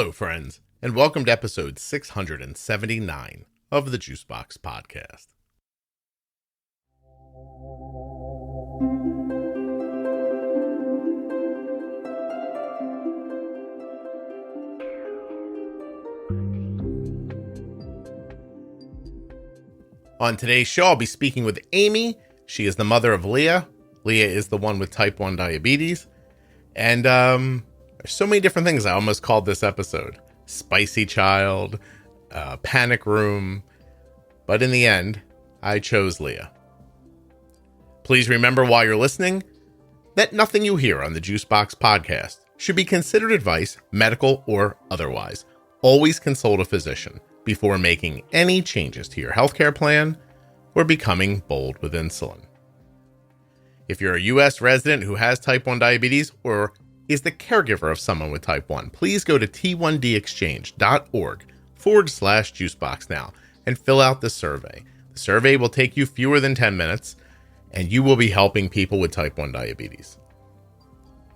Hello, friends, and welcome to episode 679 of the Juicebox Podcast. On today's show, I'll be speaking with Amy. She is the mother of Leah. Leah is the one with type 1 diabetes. And there's so many different things I almost called this episode. Spicy child, panic room. But in the end, I chose Leah. Please remember while you're listening that nothing you hear on the Juicebox Podcast should be considered advice, medical or otherwise. Always consult a physician before making any changes to your healthcare plan or becoming bold with insulin. If you're a U.S. resident who has type 1 diabetes or is the caregiver of someone with type 1, please go to t1dexchange.org/juicebox now and fill out the survey. The survey will take you fewer than 10 minutes, and you will be helping people with type 1 diabetes.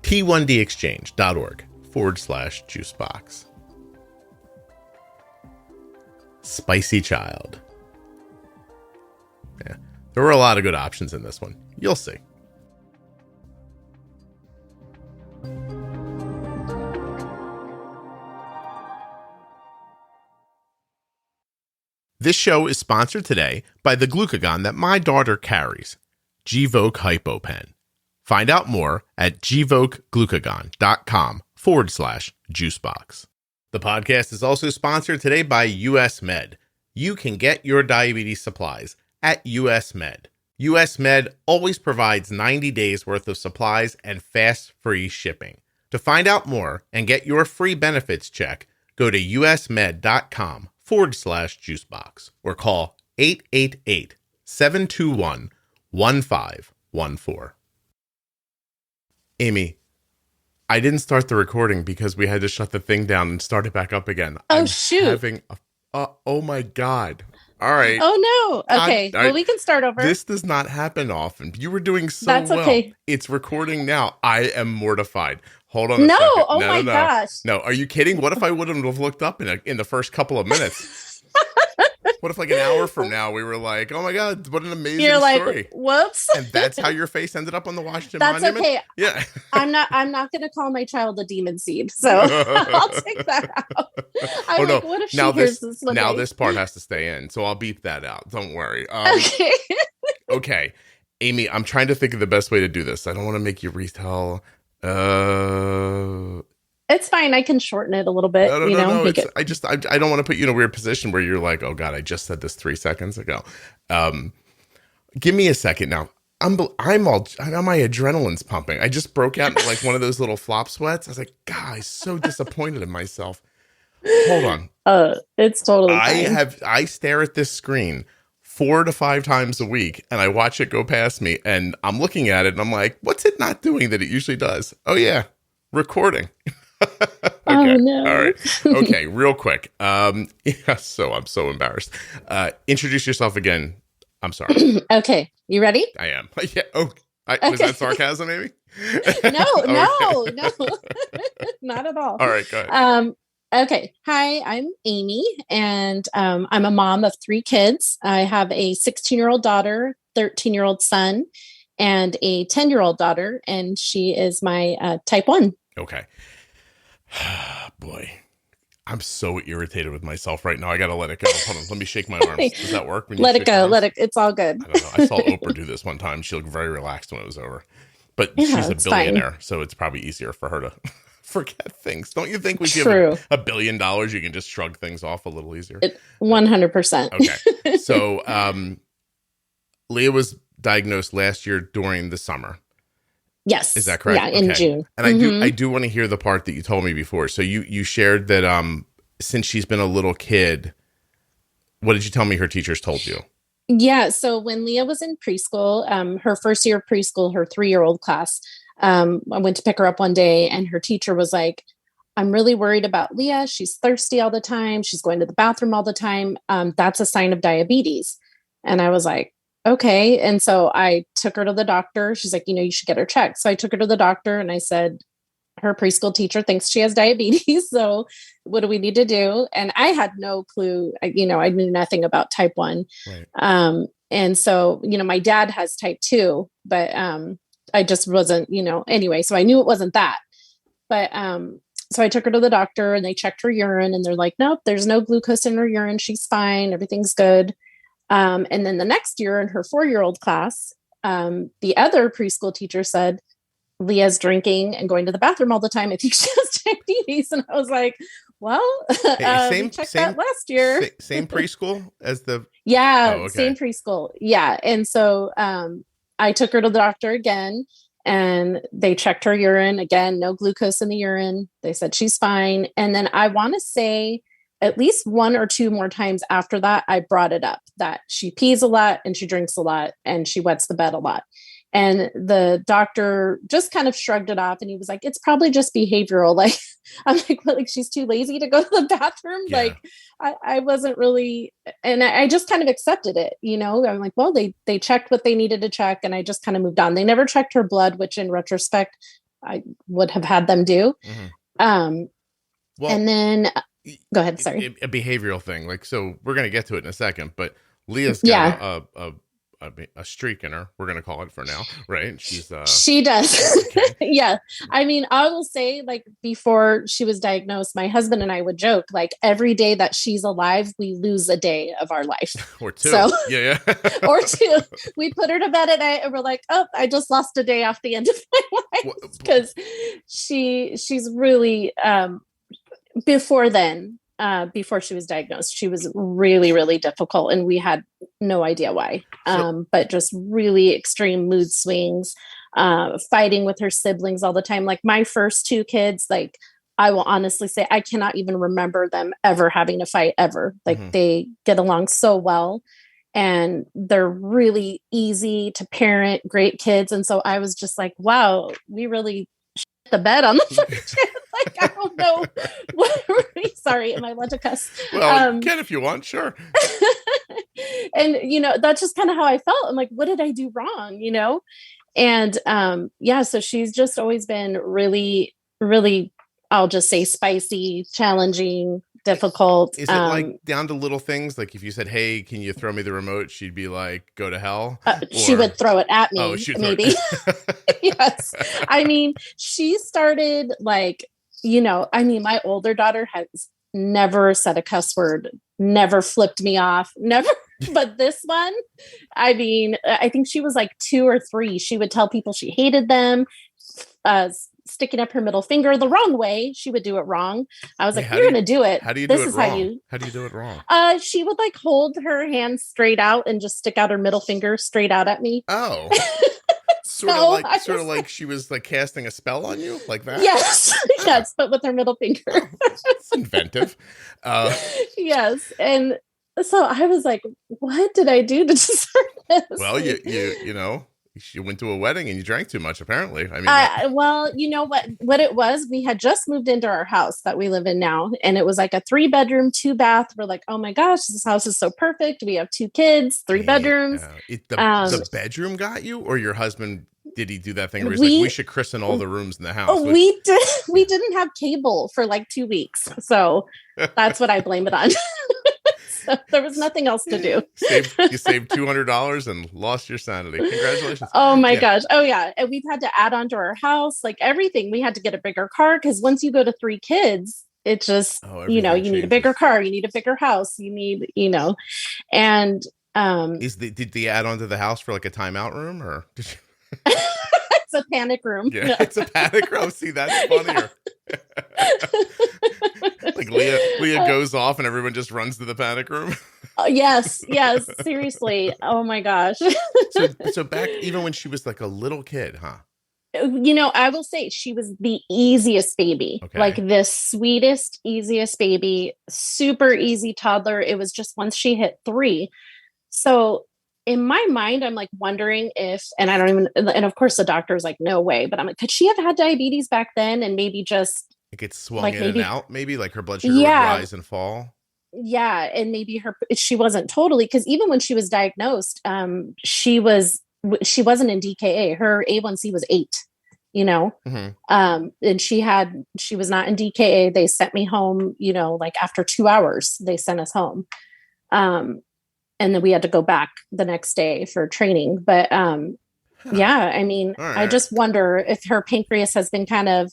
t1dexchange.org/juicebox. Spicy child. Yeah, there were a lot of good options in this one. You'll see. This show is sponsored today by the glucagon that my daughter carries, Gvoke HypoPen. Find out more at gvokeglucagon.com/juicebox. The podcast is also sponsored today by US Med. You can get your diabetes supplies at US Med. US Med always provides 90 days worth of supplies and fast, free shipping. To find out more and get your free benefits check, go to usmed.com/juicebox or call 888-721-1514. Amy, I didn't start the recording because we had to shut the thing down and start it back up again. Shoot. Oh my God. All right. Oh no. Okay. Well, we can start over. This does not happen often. You were doing so That's well. Okay. It's recording now. I am mortified. Hold on a no. second. Oh my gosh. No, are you kidding? What if I wouldn't have looked up in the first couple of minutes? What if like an hour from now we were like, oh my God, what an amazing You're like, story. Whoops. And that's how your face ended up on the Washington That's Monument? Okay. Yeah. I'm not going to call my child a demon seed. So I'll take that out. What if she hears this one Now day? this part has to stay in. So I'll beep that out. Don't worry. Okay. Okay. Amy, I'm trying to think of the best way to do this. I don't want to make you retell. It's fine. I can shorten it a little bit. No. I don't want to put you in a weird position where you're like, oh God, I just said this 3 seconds ago. Give me a second now. My adrenaline's pumping. I just broke out into like one of those little flop sweats. I was like, God, I'm so disappointed in myself. Hold on. It's totally fine. I stare at this screen 4 to 5 times a week and I watch it go past me and I'm looking at it and I'm like, what's it not doing that it usually does? Oh yeah, recording. Okay. Oh no. All right. Okay, real quick. So I'm so embarrassed. Introduce yourself again. I'm sorry. Okay. You ready? I am. Yeah. Oh, was that sarcasm, maybe? No. Not at all. All right, go ahead. Okay. Hi, I'm Amy, and I'm a mom of 3 kids. I have a 16-year-old daughter, 13-year-old son, and a 10-year-old daughter, and she is my type 1. Okay. Boy, I'm so irritated with myself right now. I got to let it go. Hold on. Let me shake my arms. Does that work? Let it go. It's all good. I don't know. I saw Oprah do this one time. She looked very relaxed when it was over. But she's a billionaire, fine. So it's probably easier for her to forget things. Don't you think we give $1 billion, you can just shrug things off a little easier? 100%. Okay. So Leah was diagnosed last year during the summer. Yes. Is that correct? Yeah, in June. And I do want to hear the part that you told me before. So you shared that since she's been a little kid, what did you tell me her teachers told you? Yeah. So when Leah was in preschool, her first year of preschool, her 3-year-old class, I went to pick her up one day and her teacher was like, I'm really worried about Leah. She's thirsty all the time. She's going to the bathroom all the time. That's a sign of diabetes. And I was like, okay. And so I took her to the doctor. She's like, you should get her checked. So I took her to the doctor and I said, her preschool teacher thinks she has diabetes. So what do we need to do? And I had no clue, I knew nothing about type 1. Right. And so, my dad has type 2, but I just wasn't, anyway, so I knew it wasn't that. But so I took her to the doctor and they checked her urine and they're like, nope, there's no glucose in her urine. She's fine. Everything's good. And then the next year in her 4-year-old class, the other preschool teacher said, Leah's drinking and going to the bathroom all the time. I think she has diabetes. And I was like, well, we checked that last year. Same preschool as the... Yeah, oh, okay. Same preschool. Yeah. And so I took her to the doctor again and they checked her urine. Again, no glucose in the urine. They said she's fine. And then I want to say at least 1 or 2 more times after that, I brought it up that she pees a lot and she drinks a lot and she wets the bed a lot. And the doctor just kind of shrugged it off and he was like, it's probably just behavioral. Like, I'm like, well, like she's too lazy to go to the bathroom. Yeah. Like I wasn't really, and I just kind of accepted it, I'm like, well, they checked what they needed to check. And I just kind of moved on. They never checked her blood, which in retrospect, I would have had them do. Mm-hmm. Well, and then go ahead. Sorry. A behavioral thing. Like, so we're going to get to it in a second, but Leah's got a streak in her, we're going to call it for now, right? She does. Okay. Yeah. I mean, I will say, like, before she was diagnosed, my husband and I would joke, like, every day that she's alive, we lose a day of our life. Or 2. So, yeah. Or 2. We put her to bed at night and we're like, oh, I just lost a day off the end of my life. Because she's really, before then, before she was diagnosed, she was really, really difficult and we had no idea why. But just really extreme mood swings, fighting with her siblings all the time. Like my first 2 kids, like I will honestly say, I cannot even remember them ever having a fight ever. Like they get along so well and they're really easy to parent, great kids. And so I was just like, wow, we really shit the bed on the first kid. Like, I don't know. Sorry, am I allowed to cuss? Well, you can if you want, sure. And, that's just kind of how I felt. I'm like, what did I do wrong, And so she's just always been really, really, I'll just say spicy, challenging, difficult. Is it like down to little things? Like if you said, hey, can you throw me the remote? She'd be like, go to hell. She would throw it at me, maybe. Yes. I mean, she started like, my older daughter has never said a cuss word, never flipped me off, never. But this one, I mean, I think she was like 2 or 3. She would tell people she hated them, sticking up her middle finger the wrong way. She would do it wrong. I was like, you're going to do it. How do you do it wrong? How do you do it wrong? She would like hold her hand straight out and just stick out her middle finger straight out at me. Oh. Sort of like she was like casting a spell on you, like that. Yes, yes, but with her middle finger. It's inventive. Yes, and so I was like, "What did I do to deserve this?" Well, you went to a wedding and you drank too much. Apparently, I mean. Well, you know what it was? We had just moved into our house that we live in now, and it was like a 3-bedroom, 2-bath. We're like, "Oh my gosh, this house is so perfect. We have 2 kids, 3 bedrooms." The bedroom got you, or your husband? Did he do that thing where he's like, we should christen all the rooms in the house? We did. We didn't have cable for like 2 weeks, so that's what I blame it on. So there was nothing else to do. You saved $200 and lost your sanity. Congratulations. Oh my gosh. Oh yeah. And we've had to add on to our house, like everything. We had to get a bigger car because once you go to 3 kids, it just, you need a bigger car, you need a bigger house, you need, and did the add on to the house for like a timeout room or did you? It's a panic room. Yeah, it's a panic room. See, that's funnier. Yeah. Like Leah goes off and everyone just runs to the panic room. Yes, seriously. Oh my gosh. So back even when she was like a little kid, huh? I will say she was the easiest baby, like the sweetest, easiest baby, super easy toddler. It was just once she hit 3. So in my mind, I'm like wondering if, and I don't even, and of course the doctor's like, no way, but I'm like, could she have had diabetes back then? And maybe just it gets swung like in and out, maybe like her blood sugar would rise and fall. Yeah. And maybe she wasn't totally, because even when she was diagnosed, she wasn't in DKA. Her A1C was 8, Mm-hmm. And she was not in DKA. They sent me home, like after 2 hours, they sent us home. And then we had to go back the next day for training. But yeah, I mean, Right. I just wonder if her pancreas has been kind of,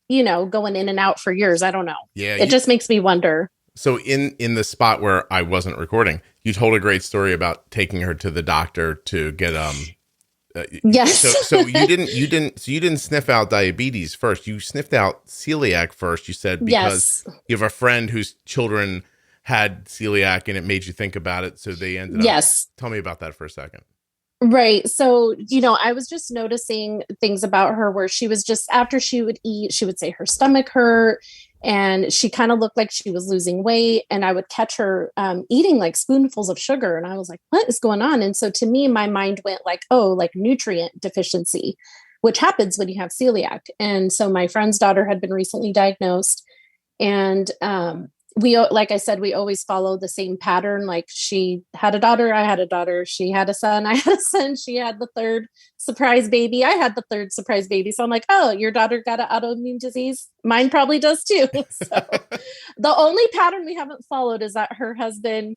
going in and out for years. I don't know. Yeah. It just makes me wonder. So in the spot where I wasn't recording, you told a great story about taking her to the doctor to get yes. So you didn't sniff out diabetes first. You sniffed out celiac first. You said because you have a friend whose children had celiac and it made you think about it. So they ended up. Yes. Tell me about that for a second. Right. So, I was just noticing things about her where she was just, after she would eat, she would say her stomach hurt and she kind of looked like she was losing weight. And I would catch her eating like spoonfuls of sugar. And I was like, what is going on? And so to me, my mind went like, oh, like nutrient deficiency, which happens when you have celiac. And so my friend's daughter had been recently diagnosed. And like I said, we always follow the same pattern. Like she had a daughter, I had a daughter, she had a son, I had a son, she had the third surprise baby, I had the third surprise baby. So I'm like, oh, your daughter got an autoimmune disease. Mine probably does too. So the only pattern we haven't followed is that her husband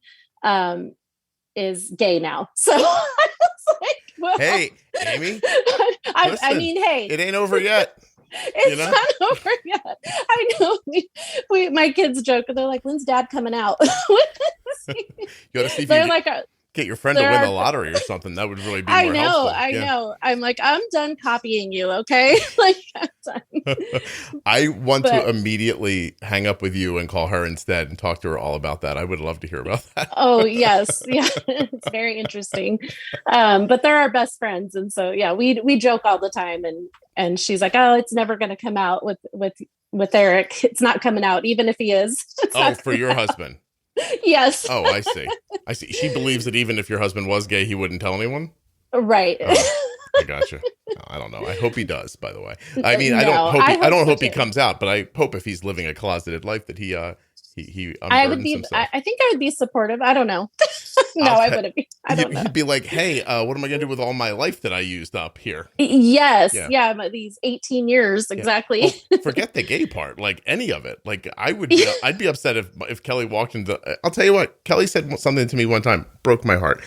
is gay now. So I was like, well, hey, Amy, I mean, hey, it ain't over yet. It's not over yet. I know. We my kids joke. They're like, "When's Dad coming out?" You got to see if they're you like, get your friend to win the lottery or something. That would really be more helpful. I know. I'm like, I'm done copying you. Okay, like I'm done. I want to immediately hang up with you and call her instead and talk to her all about that. I would love to hear about that. Oh yes, yeah, it's very interesting. But they're our best friends, and so yeah, we joke all the time, and she's like, oh, it's never going to come out with Eric. It's not coming out, even if he is. Oh, for your husband. Yes. Oh, I see. She believes that even if your husband was gay, he wouldn't tell anyone? Right. Oh, I gotcha. I don't know. I hope he does, by the way. I mean, I don't hope he comes out, but I hope if he's living a closeted life that he unburdens himself. I think I would be supportive. I don't know. No, I wouldn't be. I don't know. He'd be like, hey, what am I going to do with all my life that I used up here? Yes. Yeah. These 18 years. Exactly. Yeah. Well, forget the gay part, like any of it. Like I'd be upset if Kelly walked into, I'll tell you what, Kelly said something to me one time, broke my heart.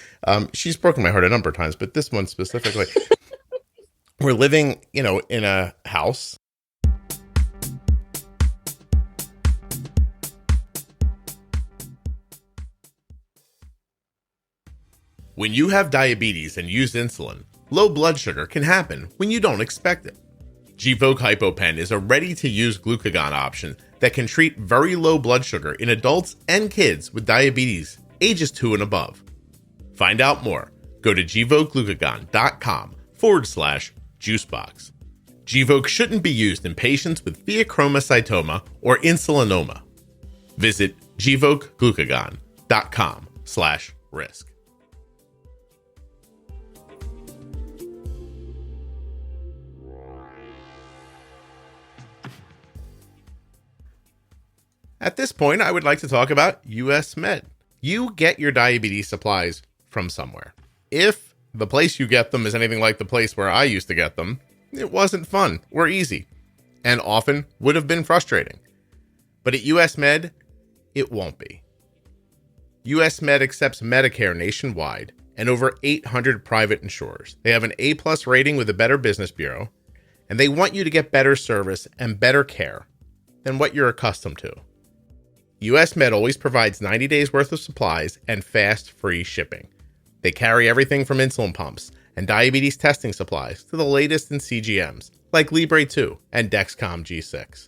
She's broken my heart a number of times, but this one specifically, we're living, in a house. When you have diabetes and use insulin, low blood sugar can happen when you don't expect it. Gvoke HypoPen is a ready-to-use glucagon option that can treat very low blood sugar in adults and kids with diabetes, ages 2 and above. Find out more. Go to gvokeglucagon.com/juicebox. Gvoke shouldn't be used in patients with pheochromocytoma or insulinoma. Visit gvokeglucagon.com/risk. At this point, I would like to talk about US Med. You get your diabetes supplies from somewhere. If the place you get them is anything like the place where I used to get them, it wasn't fun or easy, and often would have been frustrating. But at US Med, it won't be. US Med accepts Medicare nationwide and over 800 private insurers. They have an A+ rating with the Better Business Bureau, and they want you to get better service and better care than what you're accustomed to. US Med always provides 90 days worth of supplies and fast, free shipping. They carry everything from insulin pumps and diabetes testing supplies to the latest in CGMs, like Libre 2 and Dexcom G6.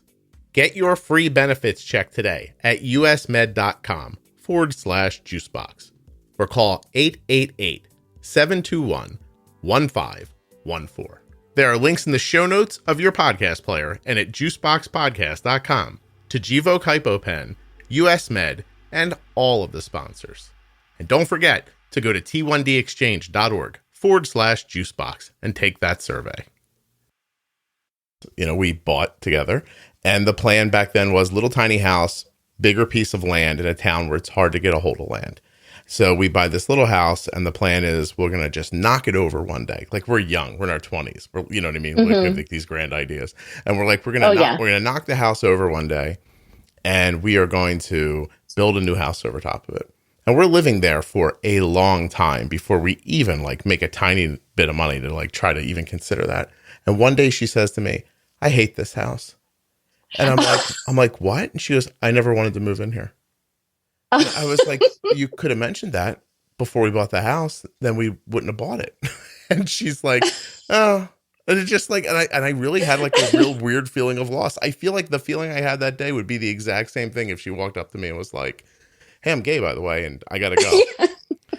Get your free benefits check today at usmed.com/juicebox or call 888-721-1514. There are links in the show notes of your podcast player and at juiceboxpodcast.com to Gvoke HypoPen, US Med, and all of the sponsors. And don't forget to go to t1dexchange.org/juicebox and take that survey. We bought together, and the plan back then was little tiny house, bigger piece of land in a town where it's hard to get a hold of land. So we buy this little house, and the plan is we're going to just knock it over one day. Like, we're young. We're in our 20s. You know what I mean? Like, we have like these grand ideas. And we're like, we're going to knock the house over one day, and we are going to build a new house over top of it. And we're living there for a long time before we even like make a tiny bit of money to like try to even consider that. And one day she says to me, I hate this house. And I'm like, what? And she goes, I never wanted to move in here. And I was like, you could have mentioned that before we bought the house, then we wouldn't have bought it. And she's like, oh, and it's just like, and I really had like a real weird feeling of loss. I feel like the feeling I had that day would be the exact same thing if she walked up to me and was like, hey, I'm gay, by the way, and I gotta go.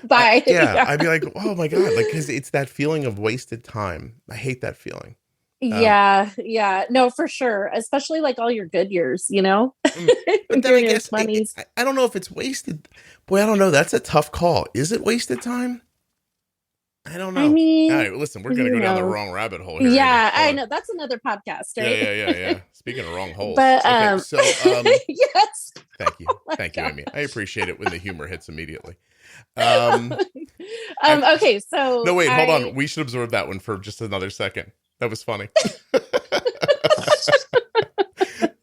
Bye. I'd be like, oh my God, like, because it's that feeling of wasted time. I hate that feeling. Yeah. No, for sure. Especially like all your good years, you know? But then I guess, I don't know if it's wasted. Boy, I don't know. That's a tough call. Is it wasted time? I don't know. I mean, all right, listen, we're going to go down the wrong rabbit hole here. Yeah, I know. That's another podcast, right? Yeah. Speaking of wrong holes. But, okay, so, yes. Thank you. Thank you, Amy. I appreciate it when the humor hits immediately. Okay, so. No, wait, hold on. We should absorb that one for just another second. That was funny.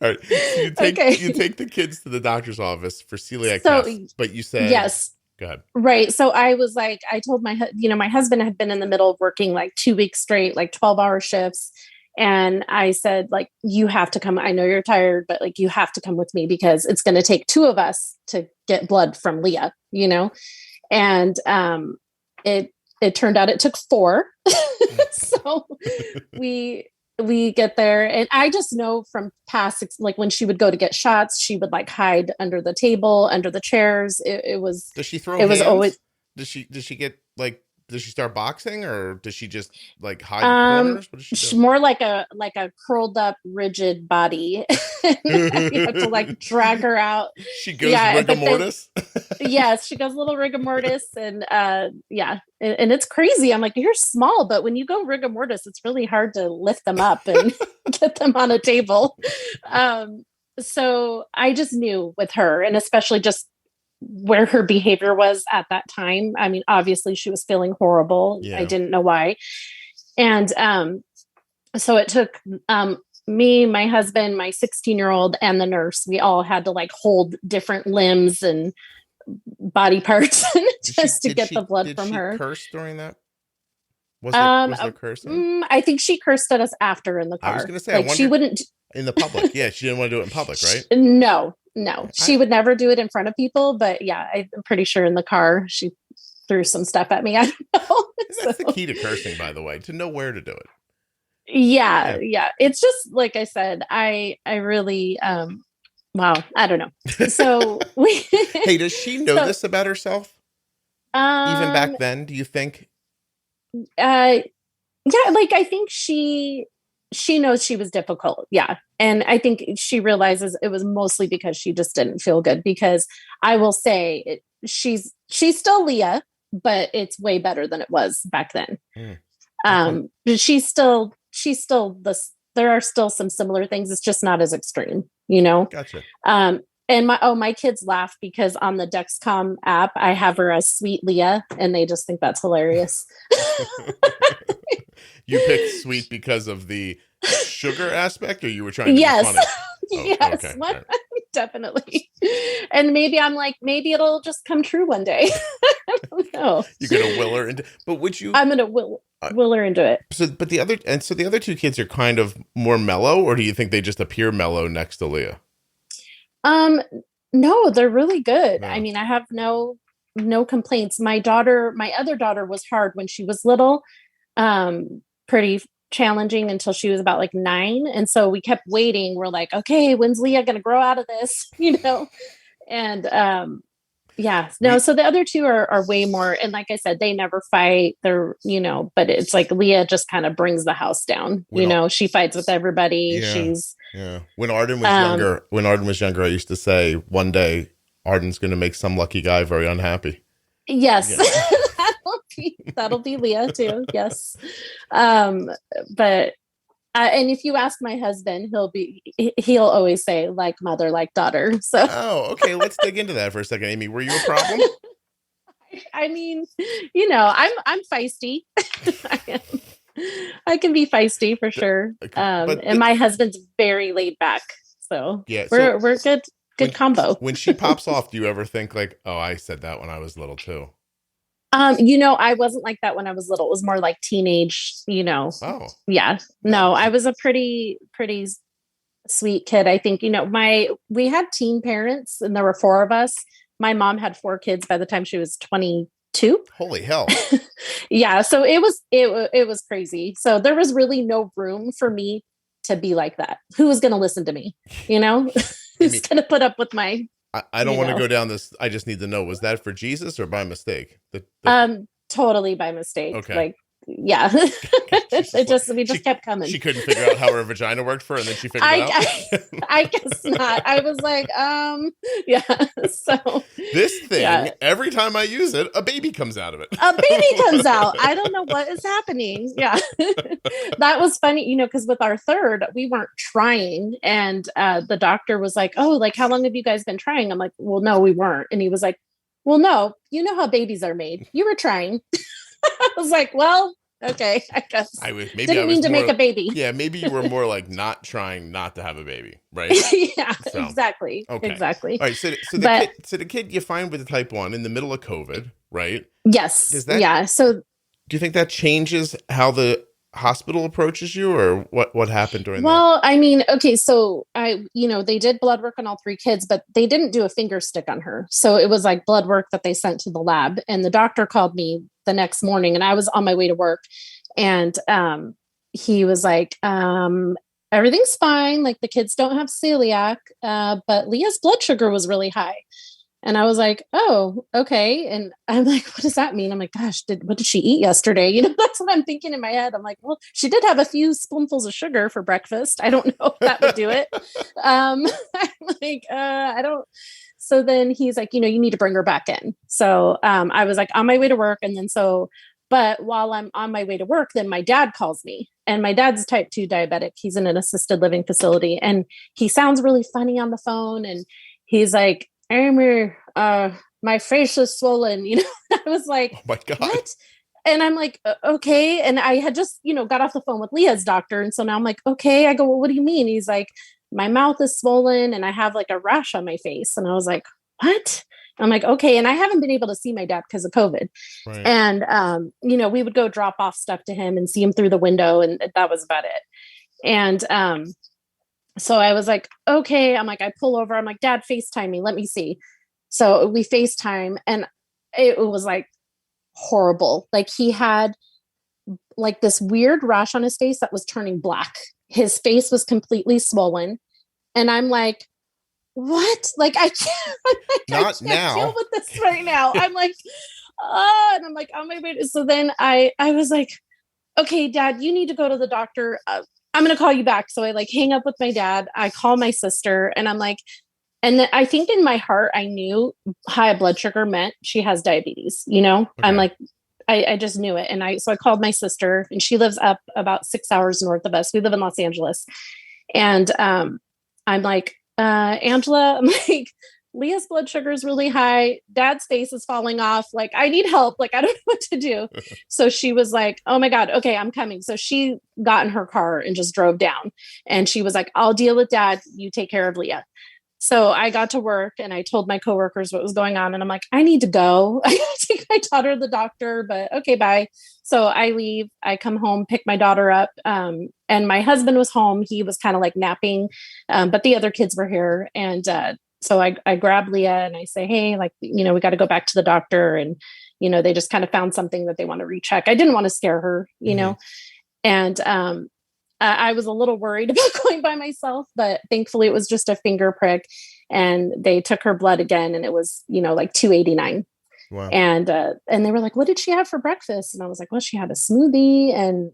All right. So you take the kids to the doctor's office for celiac tests, but you said yes. Go ahead. Right. So I was like, I told my husband had been in the middle of working like 2 weeks straight, like 12-hour shifts. And I said, like, you have to come. I know you're tired, but like, you have to come with me because it's going to take 2 of us to get blood from Leah, you know? And it turned out it took 4. So we get there, and I just know from past, like when she would go to get shots, she would like hide under the table, under the chairs. It was. Does she throw? It hands? was always. Does she get like? Does she start boxing, or does she just like hide in corners? What does she do? More like a curled up, rigid body. You have to like drag her out. She goes rigor mortis. Yes, she goes a little rigor mortis, and and it's crazy. I'm like, you're small, but when you go rigor mortis, it's really hard to lift them up and get them on a table. So I just knew with her, and especially just where her behavior was at that time. I mean, obviously she was feeling horrible. Yeah. I didn't know why. And so it took me, my husband, my 16-year-old, and the nurse. We all had to like hold different limbs and body parts just to get the blood from her. Did she curse during that? Was there cursing? I think she cursed at us after in the car. I was going to say, like, she wouldn't in the public. Yeah, she didn't want to do it in public, right? No, she would never do it in front of people. But yeah, I'm pretty sure in the car she threw some stuff at me. I don't know. That's the key to cursing, by the way, to know where to do it. Yeah. It's just like I said. I really. Wow, I don't know. So hey, does she know this about herself? Even back then, do you think? Yeah, like I think she knows she was difficult. Yeah. And I think she realizes it was mostly because she just didn't feel good, because I will say she's still Leah, but it's way better than it was back then. But she's still there are still some similar things. It's just not as extreme, you know? Gotcha. And my kids laugh because on the Dexcom app, I have her as Sweet Leah, and they just think that's hilarious. You picked sweet because of the sugar aspect, or you were trying to be funny? Yes, okay. Right. Definitely. And maybe I'm like, maybe it'll just come true one day. I don't know. You're gonna will her into, but would you? I'm gonna will her into it. So the other 2 kids are kind of more mellow, or do you think they just appear mellow next to Leah? No, they're really good. No. I mean, I have no complaints. My other daughter was hard when she was little. Pretty challenging until she was about like 9. And so we kept waiting. We're like, okay, when's Leah going to grow out of this? You know? And, so the other 2 are way more. And like I said, they never fight. They're, you know, but it's like Leah just kind of brings the house down. She fights with everybody. Yeah. When Arden was younger, I used to say one day Arden's going to make some lucky guy very unhappy. Yes. Yeah. That'll be Leah too. Yes. But and if you ask my husband, he'll always say like mother, like daughter. So. Oh, okay. Let's dig into that for a second, Amy. Were you a problem? I mean, I'm feisty. I can be feisty for sure. And my husband's very laid back. So yeah, we're good combo. When she pops off, do you ever think like, oh, I said that when I was little too? I wasn't like that when I was little. It was more like teenage, Oh. Yeah. No, I was a pretty sweet kid. I think, we had teen parents and there were 4 of us. My mom had 4 kids by the time she was 22. Holy hell. Yeah. So it was crazy. So there was really no room for me to be like that. Who was going to listen to me? Who's going to put up with my, I don't want to go down this. I just need to know, was that for Jesus or by mistake? Totally by mistake. Okay. Like, yeah. We just kept coming. She couldn't figure out how her vagina worked for her, and then she figured it out. I guess not. I was like, yeah. So this thing, every time I use it, a baby comes out of it. A baby comes out. I don't know what is happening. Yeah. That was funny, because with our third, we weren't trying. And the doctor was like, oh, like, how long have you guys been trying? I'm like, well, no, we weren't. And he was like, well, no, you know how babies are made. You were trying. I was like, well, okay, I guess. Didn't mean to make a baby. Yeah, maybe you were more like not trying not to have a baby, right? Yeah, so, exactly. Okay. Exactly. All right, so the kid you find with the type 1 in the middle of COVID, right? Yes. So do you think that changes how the hospital approaches you, or what happened during that? I mean, okay, so they did blood work on all 3 kids, but they didn't do a finger stick on her. So it was like blood work that they sent to the lab, and the doctor called me the next morning, and I was on my way to work, and he was like, everything's fine, like the kids don't have celiac, but Leah's blood sugar was really high. And I was like, oh, okay. And I'm like, what does that mean? I'm like, gosh, what did she eat yesterday? That's what I'm thinking in my head. I'm like, well, she did have a few spoonfuls of sugar for breakfast. I don't know if that would do it. I'm like, I don't. So then he's like, you need to bring her back in. So I was like on my way to work. And then but while I'm on my way to work, then my dad calls me, and my dad's type 2 diabetic. He's in an assisted living facility, and he sounds really funny on the phone. And he's like, Amy, my face is swollen. I was like, oh my God. What? And I'm like, okay. And I had just, got off the phone with Leah's doctor. And so now I'm like, okay. I go, well, what do you mean? He's like, my mouth is swollen and I have like a rash on my face. And I was like, what? I'm like, okay. And I haven't been able to see my dad because of COVID. Right. And, we would go drop off stuff to him and see him through the window. And that was about it. And, so I was like, okay. I'm like, I pull over. I'm like, Dad, FaceTime me. Let me see. So we FaceTime, and it was like horrible. Like he had like this weird rash on his face that was turning black. His face was completely swollen. And I'm like, what? Like, I can't deal with this right now. I'm like, and I'm like, on my way. So then I was like, okay, Dad, you need to go to the doctor. I'm going to call you back. So I like hang up with my dad. I call my sister, and I'm like, and I think in my heart, I knew high blood sugar meant she has diabetes, Okay. I'm like, I just knew it. And so I called my sister, and she lives up about 6 hours north of us. We live in Los Angeles. And I'm like, Angela, I'm like, Leah's blood sugar is really high. Dad's face is falling off. Like, I need help. Like, I don't know what to do. So she was like, oh my God, okay, I'm coming. So she got in her car and just drove down. And she was like, I'll deal with Dad. You take care of Leah. So I got to work, and I told my coworkers what was going on. And I'm like, I need to go. I gotta take my daughter to the doctor, but okay, bye. So I leave. I come home, pick my daughter up. And my husband was home. He was kind of like napping, but the other kids were here. And, so I grab Leah and I say, hey, like, we got to go back to the doctor. And, they just kind of found something that they want to recheck. I didn't want to scare her, and I was a little worried about going by myself, but thankfully it was just a finger prick, and they took her blood again, and it was, like 289. Wow. And they were like, what did she have for breakfast? And I was like, well, she had a smoothie and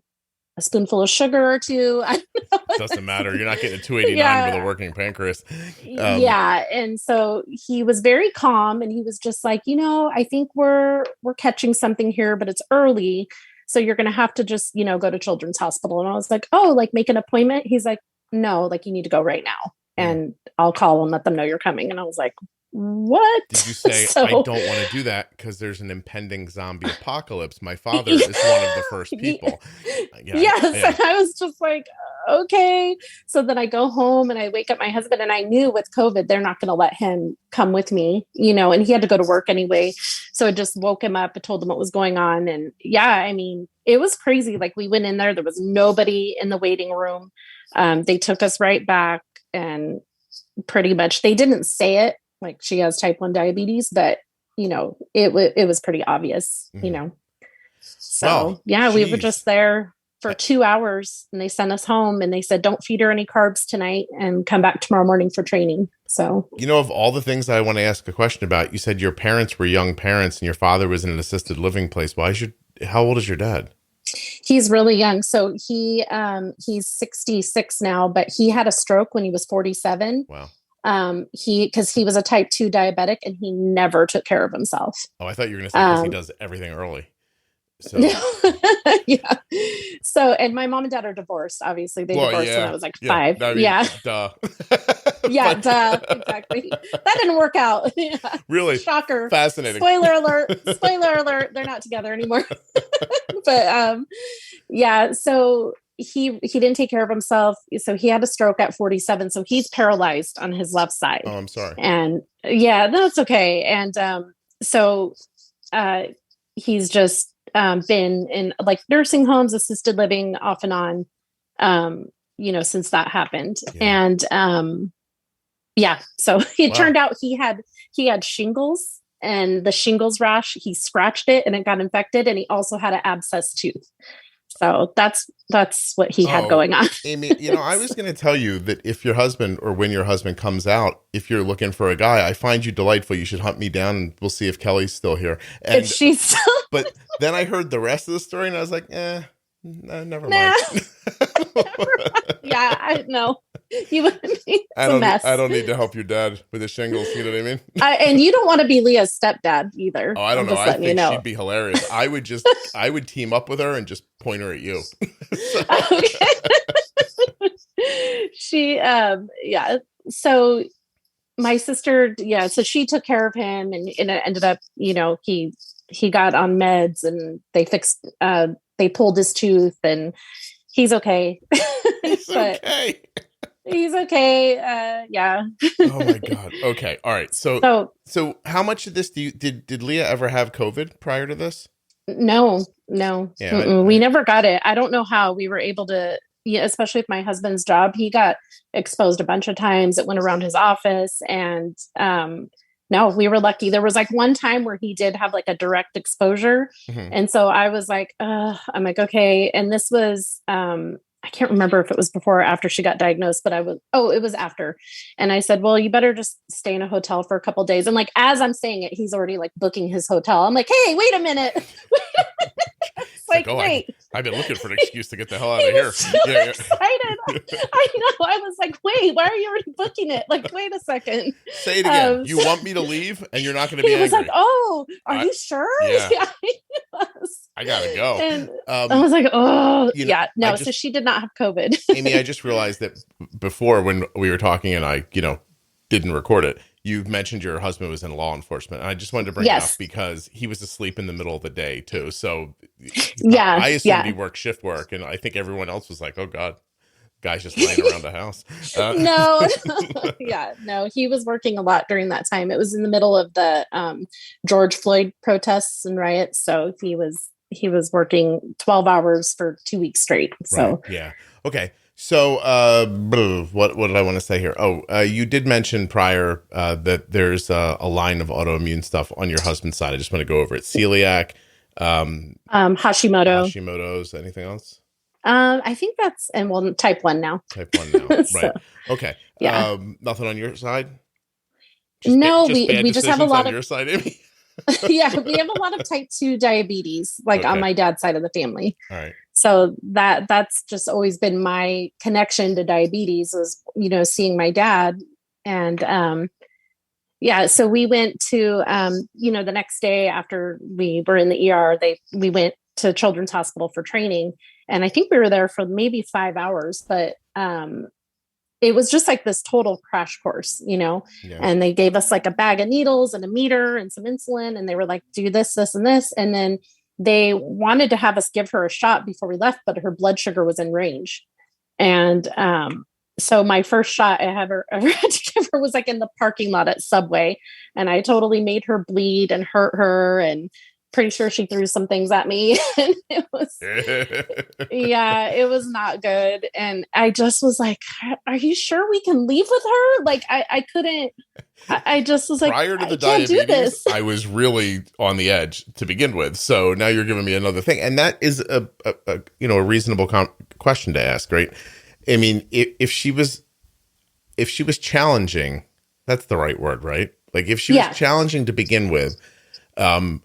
a spoonful of sugar or 2. I don't know. Doesn't matter. You're not getting a 289 with a working pancreas. Yeah. And so he was very calm, and he was just like, I think we're catching something here, but it's early. So you're going to have to just, go to Children's Hospital. And I was like, oh, like make an appointment. He's like, no, like you need to go right now, and I'll call and let them know you're coming. And I was like, what? Did you say, I don't want to do that because there's an impending zombie apocalypse? My father is one of the first people. Yeah, yes. Yeah. And I was just like, okay. So then I go home and I wake up my husband, and I knew with COVID, they're not going to let him come with me, and he had to go to work anyway. So I just woke him up and told him what was going on. And yeah, I mean, it was crazy. Like, we went in there was nobody in the waiting room. They took us right back, and pretty much they didn't say it, like she has type 1 diabetes, but it was pretty obvious, So well, yeah, we were just there for 2 hours, and they sent us home, and they said, don't feed her any carbs tonight and come back tomorrow morning for training. So, of all the things I want to ask a question about, you said your parents were young parents and your father was in an assisted living place. How old is your dad? He's really young. So he's 66 now, but he had a stroke when he was 47. Wow. Because he was a type 2 diabetic, and he never took care of himself. Oh, I thought you were going to say because he does everything early. So yeah. So, and my mom and dad are divorced. Obviously, they divorced when I was like 5. I mean, yeah. Duh. Yeah. Duh. Exactly. That didn't work out. Yeah. Really? Shocker. Fascinating. Spoiler alert. Spoiler alert. They're not together anymore. But yeah. So he didn't take care of himself. So he had a stroke at 47. So he's paralyzed on his left side. Oh, I'm sorry. And yeah, that's okay. And so he's just been in like nursing homes, assisted living off and on, since that happened. Yeah. And so it turned out he had shingles, and the shingles rash, he scratched it and it got infected, and he also had an abscess tooth. So that's what he had going on. Amy, I was going to tell you that if your husband, or when your husband comes out, if you're looking for a guy, I find you delightful. You should hunt me down, and we'll see if Kelly's still here. And if she's still but then I heard the rest of the story, and I was like, never mind. Yeah, I know. You wouldn't be a mess. I don't need to help your dad with his shingles. You know what I mean? And you don't want to be Leah's stepdad either. Oh, I don't know. I think she'd be hilarious. I would team up with her and just point her at you. Okay. She, yeah. So my sister, so she took care of him, and it ended up, he got on meds, and they pulled his tooth, and he's okay. He's okay. He's okay. Yeah. Oh my God. Okay. All right. So how much of this did Leah ever have COVID prior to this? No. Yeah, we never got it. I don't know how we were able to, especially with my husband's job. He got exposed a bunch of times. It went around his office, and no, we were lucky. There was like one time where he did have like a direct exposure. Mm-hmm. And so I was like, I'm like, okay. And this was, I can't remember if it was before or after she got diagnosed, but it was after. And I said, well, you better just stay in a hotel for a couple of days. And like, as I'm saying it, he's already like booking his hotel. I'm like, hey, wait a minute. It's like, wait. I've been looking for an excuse to get the hell out of here. Excited. I know. I was like, wait, why are you already booking it? Like, wait a second. Say it again. You want me to leave, and you're not going to be angry. He was like, oh, are you sure? Yeah. I gotta go. And I was like, oh, yeah. No, so she did not have COVID. Amy, I just realized that before, when we were talking and I, didn't record it, you mentioned your husband was in law enforcement. And I just wanted to bring it up because he was asleep in the middle of the day too. So I assumed he worked shift work, and I think everyone else was like, oh God, guy's just lying around the house. No, no, he was working a lot during that time. It was in the middle of the George Floyd protests and riots. So he was working 12 hours for 2 weeks straight. So right. Yeah. Okay. So what did I want to say here? You did mention prior that there's a line of autoimmune stuff on your husband's side. I just want to go over it. Celiac, Hashimoto's, anything else? I think that's, type 1 now. Type 1 now. Right. So, okay. Yeah. Nothing on your side? We just have a lot on your side, Amy? Yeah, we have a lot of type 2 diabetes, on my dad's side of the family. All right. So that's just always been my connection to diabetes, was, seeing my dad. And so we went to, the next day after we were in the ER, we went to Children's Hospital for training. And I think we were there for maybe 5 hours, but it was just like this total crash course, Yeah. and they gave us like a bag of needles and a meter and some insulin. And they were like, do this, this, and this. And then they wanted to have us give her a shot before we left, but her blood sugar was in range. And, so my first shot I ever had to give her was like in the parking lot at Subway. And I totally made her bleed and hurt her, and pretty sure she threw some things at me. And it was, yeah, it was not good. And I just was like, are you sure we can leave with her? Like, I couldn't, I just was like, prior to the diabetes, I was really on the edge to begin with. So now you're giving me another thing. And that is a reasonable question to ask, right? I mean, if she was challenging, that's the right word, right? Like if she was challenging to begin with, how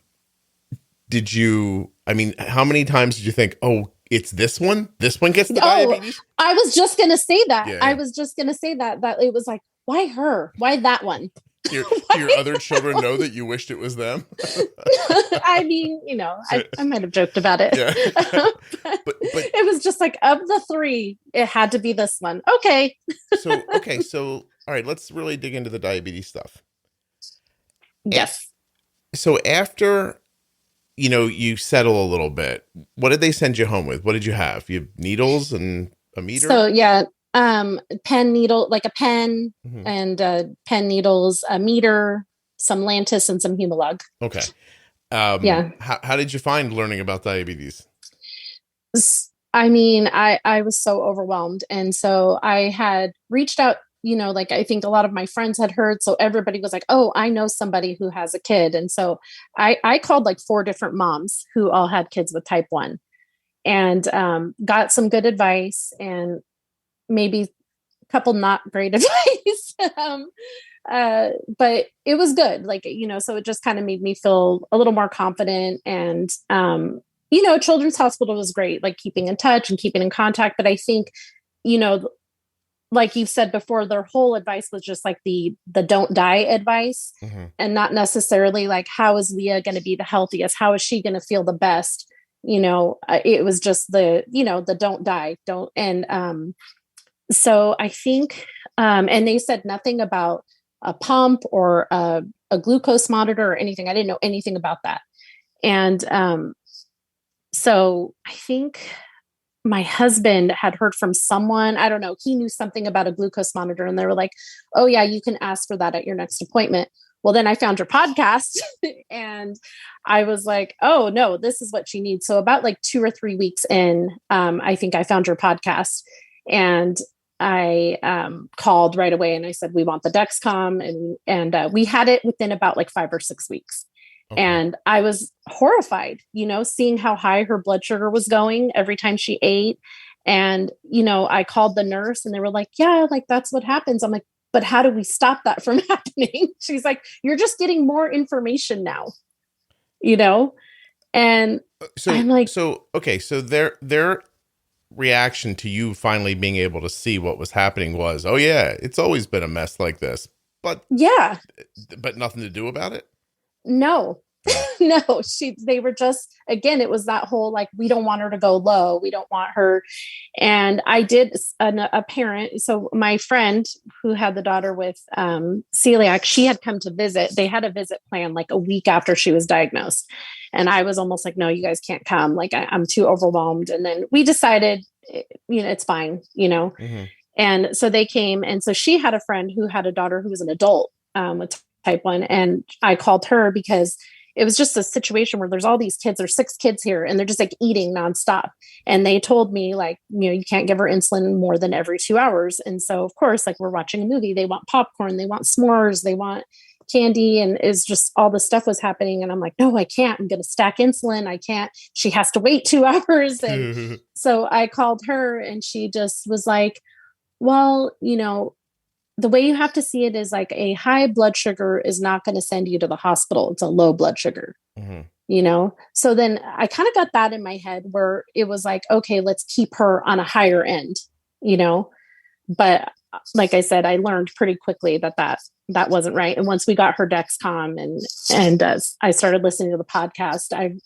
many times did you think, oh, it's this one? This one gets the diabetes? I was just going to say that. Yeah. I was just going to say that it was like, why her? Why that one? Do your other children know that you wished it was them? I mean, I might have joked about it. Yeah. but it was just like, of the three, it had to be this one. Okay. So all right, let's really dig into the diabetes stuff. Yes. So after, you settle a little bit, what did they send you home with? What did you have? You have needles and a meter? So yeah, pen needle, like a pen, mm-hmm. and pen needles, a meter, some Lantus, and some Humalog. Okay. Yeah. How did you find learning about diabetes? I mean, I was so overwhelmed. And so I had reached out, like I think a lot of my friends had heard. So everybody was like, oh, I know somebody who has a kid. And so I called like 4 different moms who all had kids with type 1, and got some good advice and maybe a couple not great advice. But it was good. Like, so it just kind of made me feel a little more confident. And, Children's Hospital was great, like keeping in touch and keeping in contact. But I think, like you've said before, their whole advice was just like the don't die advice, mm-hmm. and not necessarily like, how is Leah going to be the healthiest? How is she going to feel the best? It was just the don't die, don't. And, so I think, and they said nothing about a pump or a glucose monitor or anything. I didn't know anything about that. And, so I think my husband had heard from someone, I don't know, he knew something about a glucose monitor, and they were like, oh yeah, you can ask for that at your next appointment. Well, then I found your podcast and I was like, oh no, this is what she needs. So about like 2 or 3 weeks in, I think I found your podcast, and I called right away and I said, we want the Dexcom, and we had it within about like 5 or 6 weeks. Okay. And I was horrified, seeing how high her blood sugar was going every time she ate. And, I called the nurse and they were like, yeah, like that's what happens. I'm like, but how do we stop that from happening? She's like, you're just getting more information now, and so I'm like, okay. So their reaction to you finally being able to see what was happening was, oh yeah, it's always been a mess like this, but nothing to do about it. No, no, they were just, again, it was that whole, like, we don't want her to go low. We don't want her. And I did a parent. So my friend who had the daughter with celiac, she had come to visit. They had a visit plan like a week after she was diagnosed. And I was almost like, no, you guys can't come. Like I'm too overwhelmed. And then we decided, it's fine, mm-hmm. And so they came. And so she had a friend who had a daughter who was an adult with type 1. And I called her because it was just a situation where there's all these kids, there's 6 kids here, and they're just like eating nonstop. And they told me like, you can't give her insulin more than every 2 hours. And so of course, like we're watching a movie, they want popcorn, they want s'mores, they want candy. And it's just all the stuff was happening. And I'm like, no, I can't, I'm going to stack insulin. I can't, she has to wait 2 hours. And so I called her and she just was like, well, the way you have to see it is like a high blood sugar is not going to send you to the hospital. It's a low blood sugar, mm-hmm. So then I kind of got that in my head where it was like, okay, let's keep her on a higher end, but like I said, I learned pretty quickly that wasn't right. And once we got her Dexcom and I started listening to the podcast, I've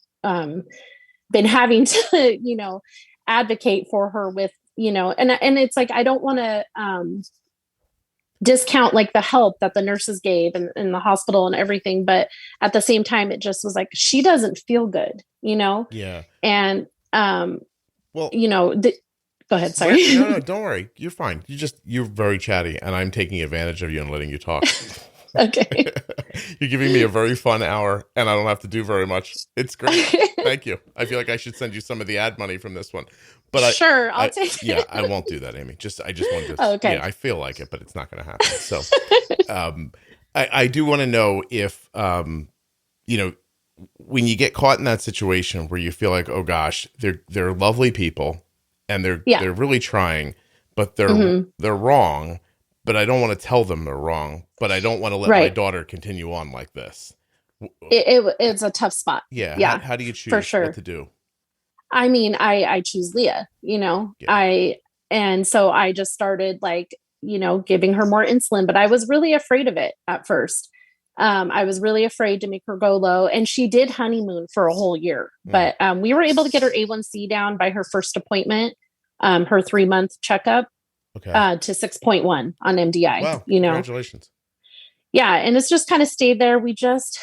been having to, advocate for her with and it's like, I don't want to discount like the help that the nurses gave in the hospital and everything. But at the same time, it just was like, she doesn't feel good, Yeah. And, well, go ahead. Sorry. No, don't worry. You're fine. You're very chatty and I'm taking advantage of you and letting you talk. Okay. You're giving me a very fun hour and I don't have to do very much. It's great. Thank you. I feel like I should send you some of the ad money from this one. But sure, I'll take it. Yeah, I won't do that, Amy. I just wanted to. Oh, okay. Yeah, I feel like it, but it's not going to happen. So, I do want to know if, when you get caught in that situation where you feel like, oh gosh, they're lovely people and they're really trying, but they're wrong. But I don't want to tell them they're wrong. But I don't want to let my daughter continue on like this. It's a tough spot. Yeah. Yeah. How do you choose for sure what to do? I mean, I choose Leah, and so I just started giving her more insulin, but I was really afraid of it at first. I was really afraid to make her go low, and she did honeymoon for a whole year, but we were able to get her A1C down by her first appointment, her 3-month checkup, to 6.1 on MDI. Wow. Congratulations. Yeah. And it's just kind of stayed there. We just,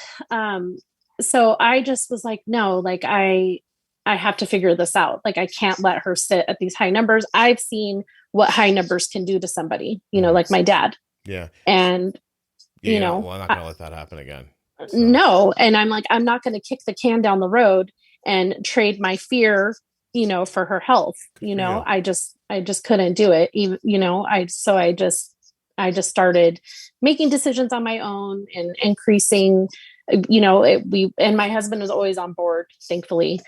so I just was like, no, like I have to figure this out. Like, I can't let her sit at these high numbers. I've seen what high numbers can do to somebody, like my dad. Yeah. And, well, I'm not going to let that happen again. So. No. And I'm like, I'm not going to kick the can down the road and trade my fear, for her health. I just couldn't do it. Even, I just started making decisions on my own and increasing, and my husband was always on board, thankfully.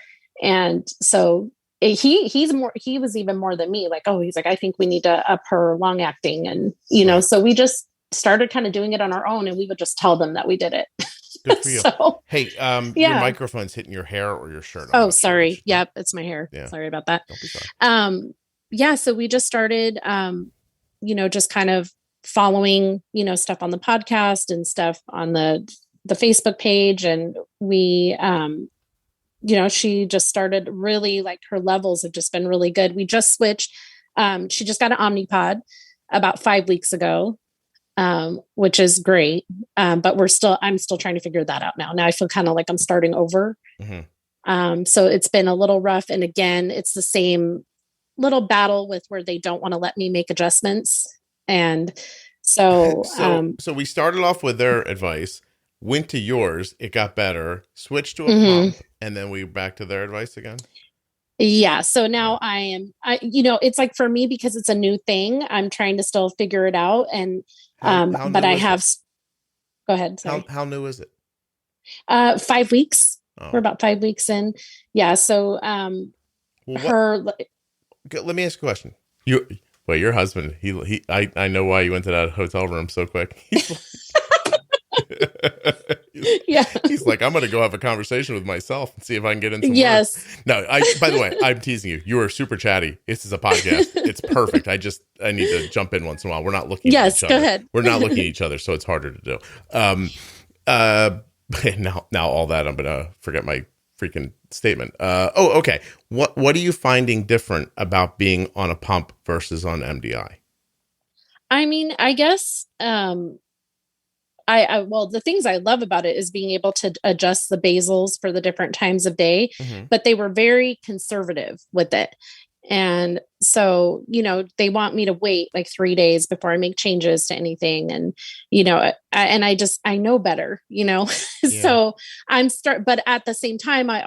And so he was even more than me. Like, he's like, I think we need to up her long acting. And, so we just started kind of doing it on our own, and we would just tell them that we did it. Good for you. So, hey, your microphone's hitting your hair or your shirt. Oh, sorry. Yep. It's my hair. Yeah. Sorry about that. Don't be sorry. So we just started, just kind of following, stuff on the podcast and stuff on the Facebook page. And we, she just started really, like, her levels have just been really good. We just switched. She just got an Omnipod about 5 weeks ago, which is great. But I'm still trying to figure that out now. Now I feel kind of like I'm starting over. Mm-hmm. So it's been a little rough. And again, it's the same little battle with where they don't want to let me make adjustments. And so, so we started off with their advice, went to yours, it got better, switched to a pump, and then we back to their advice again. Yeah. So now it's like, for me, because it's a new thing, I'm trying to still figure it out. And, but I have, go ahead. Sorry. How new is it? 5 weeks. Oh. We're about 5 weeks in. Yeah. So, let me ask you a question. Your husband, I know why you went to that hotel room so quick. He's like, I'm going to go have a conversation with myself and see if I can get into yes. words. No, by the way, I'm teasing you. You are super chatty. This is a podcast. It's perfect. I need to jump in once in a while. We're not looking at each other. Yes, go ahead. We're not looking at each other, so it's harder to do. Now all that, I'm going to forget my freaking statement. Okay. What are you finding different about being on a pump versus on MDI? I mean, I guess, well, the things I love about it is being able to adjust the basals for the different times of day, but they were very conservative with it. And so, they want me to wait like 3 days before I make changes to anything. And, I know better, Yeah. So but at the same time, I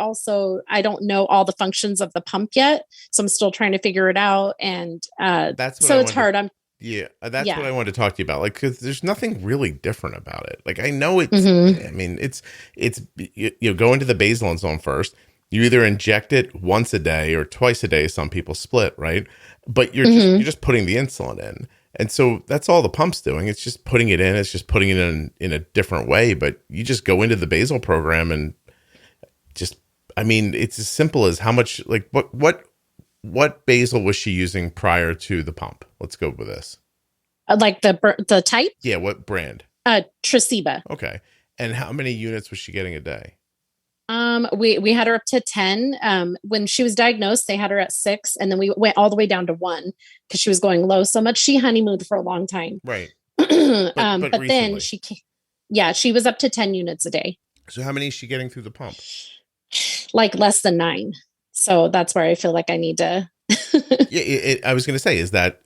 don't know all the functions of the pump yet. So I'm still trying to figure it out. And it's hard. That's what I wanted to talk to you about. Like, because there's nothing really different about it. Like, I know it's, I mean, it's go into the basal zone first. You either inject it once a day or twice a day. Some people split, right? But you're just putting the insulin in. And so that's all the pump's doing. It's just putting it in. It's just putting it in a different way. But you just go into the basal program and it's as simple as how much, like, what basal was she using prior to the pump? Let's go with this. Like the type? Yeah. What brand? Tresiba. Okay. And how many units was she getting a day? We had her up to 10. When she was diagnosed, they had her at 6, and then we went all the way down to 1 because she was going low so much. She honeymooned for a long time. Right. But then she was up to 10 units a day. So how many is she getting through the pump? Like less than 9. So that's where I feel like I need to. I was going to say, is that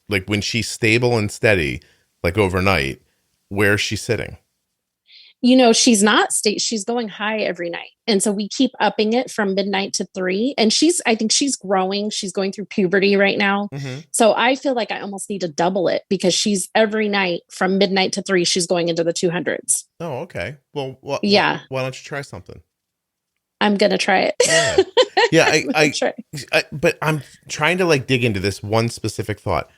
like when she's stable and steady, like overnight, where's she sitting? She's not she's going high every night. And so we keep upping it from midnight to 3. And I think she's growing. She's going through puberty right now. Mm-hmm. So I feel like I almost need to double it because she's every night from midnight to 3, she's going into the 200s. Oh, okay. Well, why don't you try something? I'm going to try it. Yeah. But I'm trying to like dig into this one specific thought.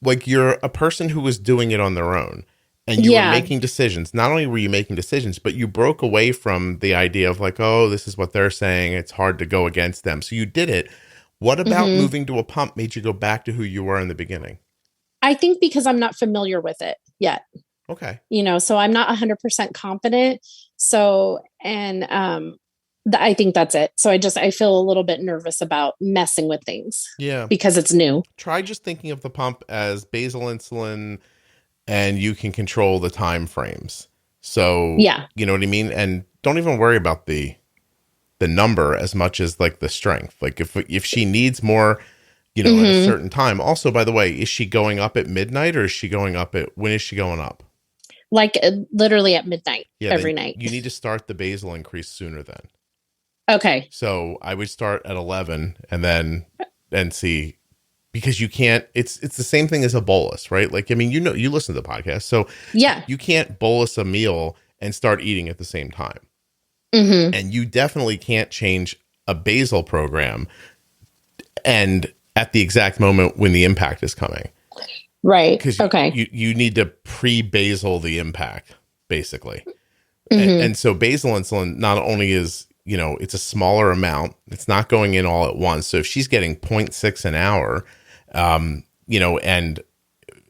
Like you're a person who was doing it on their own. And you were making decisions. Not only were you making decisions, but you broke away from the idea of like, oh, this is what they're saying. It's hard to go against them. So you did it. What about moving to a pump made you go back to who you were in the beginning? I think because I'm not familiar with it yet. Okay. So I'm not 100% confident. So, and I think that's it. So I feel a little bit nervous about messing with things. Yeah. Because it's new. Try just thinking of the pump as basal insulin, and you can control the time frames. So, you know what I mean? And don't even worry about the number as much as like the strength. Like if she needs more, at a certain time. Also, by the way, is she going up at midnight or is she going up when is she going up? Like literally at midnight every night. You need to start the basal increase sooner then. Okay. So I would start at 11 and see. Because you can't, it's the same thing as a bolus, right? Like, I mean, you listen to the podcast. So you can't bolus a meal and start eating at the same time. Mm-hmm. And you definitely can't change a basal program and at the exact moment when the impact is coming. Right. Because you need to pre-basal the impact, basically. Mm-hmm. And so basal insulin not only is, it's a smaller amount, it's not going in all at once. So if she's getting 0.6 an hour, and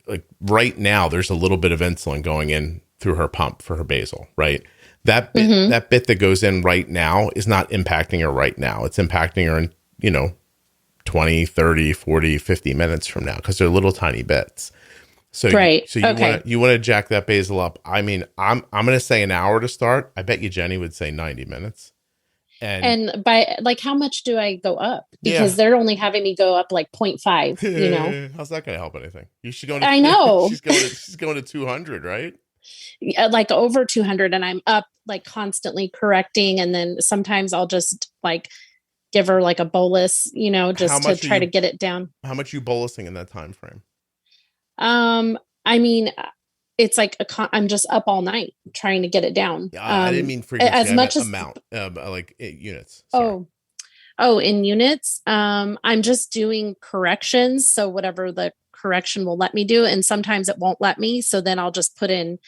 like right now there's a little bit of insulin going in through her pump for her basal, right? That bit that goes in right now is not impacting her right now. It's impacting her in, 20, 30, 40, 50 minutes from now because they're little tiny bits. So, you want to jack that basal up. I mean, I'm going to say an hour to start. I bet you Jenny would say 90 minutes. And by like, how much do I go up? Because they're only having me go up like 0.5, How's that going to help anything? You should go. I know. She's going to 200, right? Like over 200, and I'm up like constantly correcting. And then sometimes I'll just like give her like a bolus, just to try to get it down. How much are you bolusing in that time frame? I mean, it's like I'm just up all night trying to get it down. I didn't mean frequency. As much as amount, like units. Sorry. Oh, in units. I'm just doing corrections. So whatever the correction will let me do, and sometimes it won't let me. So then I'll just put in.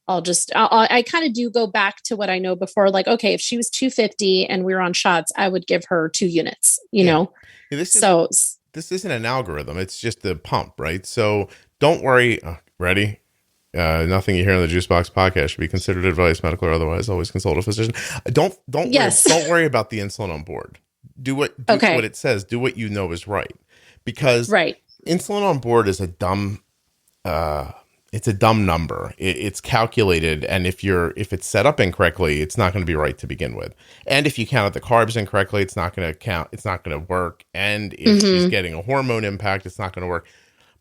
I kind of do go back to what I know before. Like, okay, if she was 250 and we were on shots, I would give her 2 units. This isn't an algorithm. It's just the pump, right? So don't worry. Ready? Nothing you hear on the Juicebox Podcast should be considered advice, medical or otherwise. Always consult a physician. Don't worry about the insulin on board. Do what it says. Do what you know is right, because insulin on board is a dumb. It's a dumb number. It's calculated, and if it's set up incorrectly, it's not going to be right to begin with. And if you counted the carbs incorrectly, it's not going to count. It's not going to work. And if she's getting a hormone impact, it's not going to work.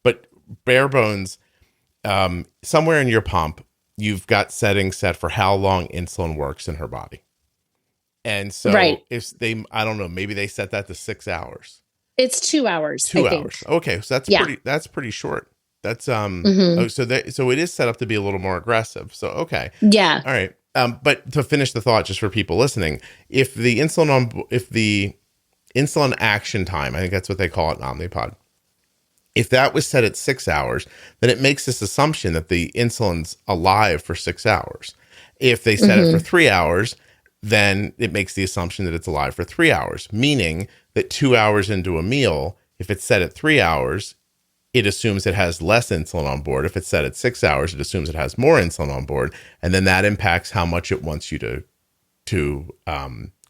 But bare bones. Somewhere in your pump, you've got settings set for how long insulin works in her body. And so if I don't know, maybe they set that to 6 hours. It's 2 hours. 2 hours. Okay. So that's pretty short. That's, so it is set up to be a little more aggressive. So, okay. Yeah. All right. But to finish the thought, just for people listening, if the insulin action time, I think that's what they call it in Omnipod, if that was set at 6 hours, then it makes this assumption that the insulin's alive for 6 hours. If they set it for 3 hours, then it makes the assumption that it's alive for 3 hours, meaning that 2 hours into a meal, if it's set at 3 hours, it assumes it has less insulin on board. If it's set at 6 hours, it assumes it has more insulin on board. And then that impacts how much it wants you to to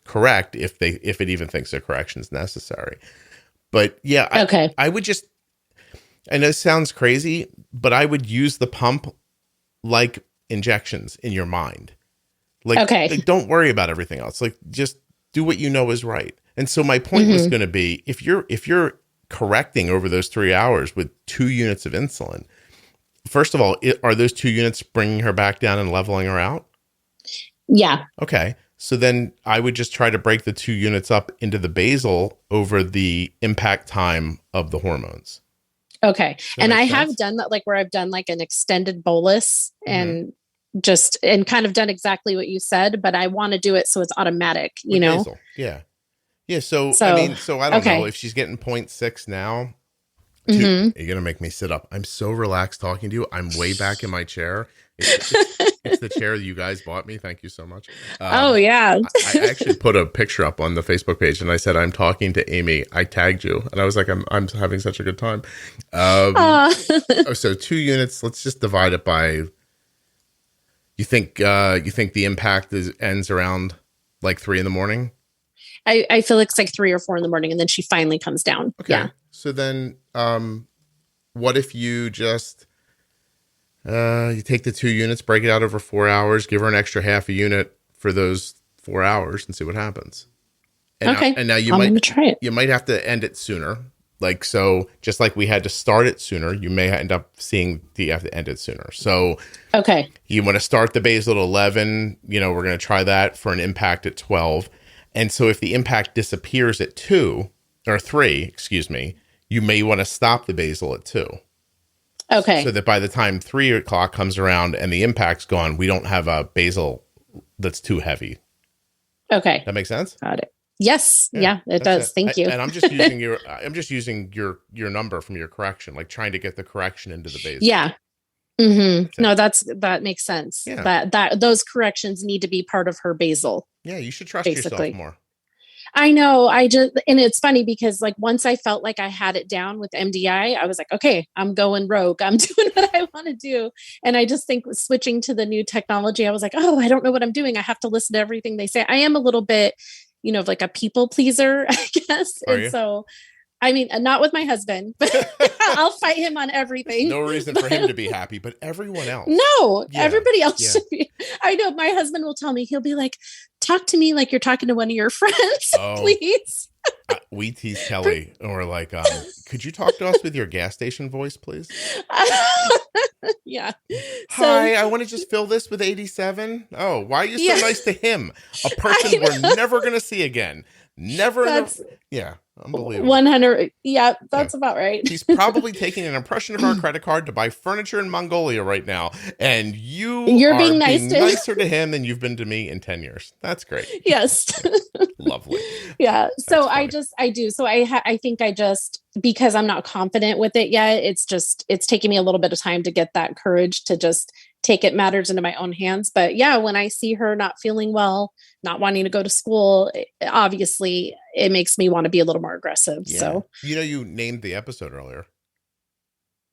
correct if it even thinks a correction is necessary. But yeah, I would just, I know it sounds crazy, but I would use the pump like injections in your mind. Like don't worry about everything else. Like just do what you know is right. And so my point was going to be, if you're correcting over those 3 hours with 2 units of insulin, first of all, are those 2 units bringing her back down and leveling her out? Yeah. Okay. So then I would just try to break the 2 units up into the basal over the impact time of the hormones. Okay. And I have done that, like where I've done like an extended bolus and kind of done exactly what you said, but I want to do it so it's automatic, you know? Basal. Yeah. Yeah. So I don't know if she's getting 0.6 now. You're going to make me sit up. I'm so relaxed talking to you. I'm way back in my chair. It's the chair that you guys bought me. Thank you so much. Yeah. I actually put a picture up on the Facebook page and I said, I'm talking to Amy. I tagged you. And I was like, I'm having such a good time. So 2 units, let's just divide it by, you think the impact ends around like 3 a.m? I feel it's like 3 or 4 a.m, and then she finally comes down. Okay. Yeah. So then, what if you just, you take the 2 units, break it out over 4 hours, give her an extra half a unit for those 4 hours and see what happens. And now I'm gonna try it. You might have to end it sooner. Like, so just like we had to start it sooner, you may end up seeing you have to end it sooner. So, you want to start the basal at 11, we're going to try that for an impact at 12. And so if the impact disappears at 2 or 3, you may want to stop the basal at 2. Okay. So that by the time 3 o'clock comes around and the impact's gone, we don't have a basal that's too heavy. Okay. That makes sense? Got it. Yes. Yeah, it does. Thank you. And I'm just using your number from your correction, like trying to get the correction into the basal. Yeah. No, that makes sense. Yeah. That those corrections need to be part of her basal. Yeah, you should trust yourself more. I know. And it's funny because like once I felt like I had it down with MDI, I was like, okay, I'm going rogue. I'm doing what I want to do. And I just think switching to the new technology, I was like, oh, I don't know what I'm doing. I have to listen to everything they say. I am a little bit, like a people pleaser, I guess. So, I mean, not with my husband, but I'll fight him on everything. No reason for him to be happy, but everyone else. No, everybody else should be. I know my husband will tell me, he'll be like, talk to me like you're talking to one of your friends, please. We tease Kelly and we're like, could you talk to us with your gas station voice, please? Yeah. Hi, I want to just fill this with 87. Oh, why are you so nice to him? A person we're never going to see again. Never. Yeah. Unbelievable. 100. Yeah, that's about right. He's probably taking an impression of our credit card to buy furniture in Mongolia right now. And you're being nicer to him than you've been to me in 10 years. That's great. Yes. Lovely. Yeah. So I do. So I think because I'm not confident with it yet, it's taking me a little bit of time to get that courage to just take matters into my own hands. But yeah, when I see her not feeling well, not wanting to go to school, obviously it makes me want to be a little more aggressive. Yeah. So, you named the episode earlier.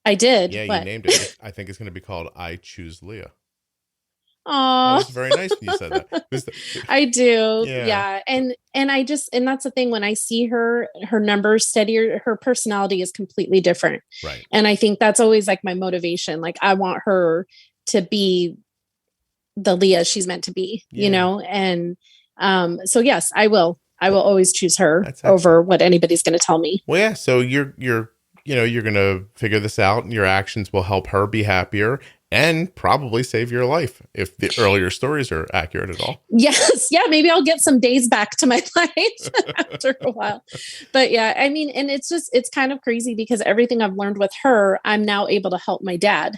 I did. Yeah, you named it. I think it's going to be called I Choose Leah. Aww. That was very nice when you said that. I do. Yeah. And that's the thing, when I see her numbers steadier, her personality is completely different. Right. And I think that's always like my motivation. Like I want her to be the Leah she's meant to be, and so yes, I will always choose her over what anybody's going to tell me. Well, yeah. So you're going to figure this out and your actions will help her be happier and probably save your life if the earlier stories are accurate at all. Yes. Yeah. Maybe I'll get some days back to my life after a while. But yeah, I mean, and it's kind of crazy because everything I've learned with her, I'm now able to help my dad.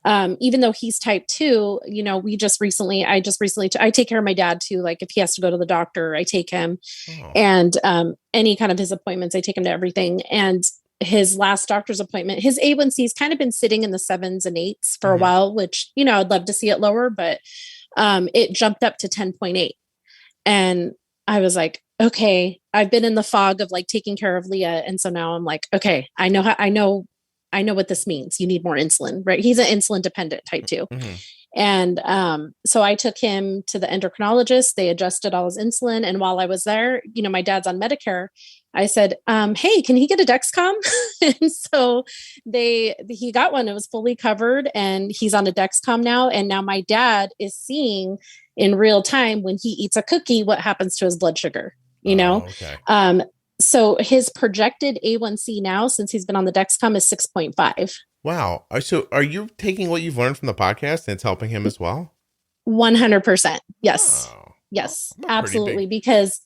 Even though he's type 2, I take care of my dad too. Like if he has to go to the doctor, I take him and, any kind of his appointments, I take him to everything. And his last doctor's appointment, his A1C's kind of been sitting in the 7s and 8s for a while, which, I'd love to see it lower, but, it jumped up to 10.8. And I was like, okay, I've been in the fog of like taking care of Leah. And so now I'm like, okay, I know I know what this means. You need more insulin, right? He's an insulin dependent type 2. Mm-hmm. And so I took him to the endocrinologist. They adjusted all his insulin. And while I was there, my dad's on Medicare. I said, hey, can he get a Dexcom? And so he got one. It was fully covered and he's on a Dexcom now. And now my dad is seeing in real time when he eats a cookie, what happens to his blood sugar, Okay. So his projected A1C now, since he's been on the Dexcom, is 6.5. Wow. So are you taking what you've learned from the podcast and it's helping him as well? 100%. Yes. Oh, yes, well, absolutely. Because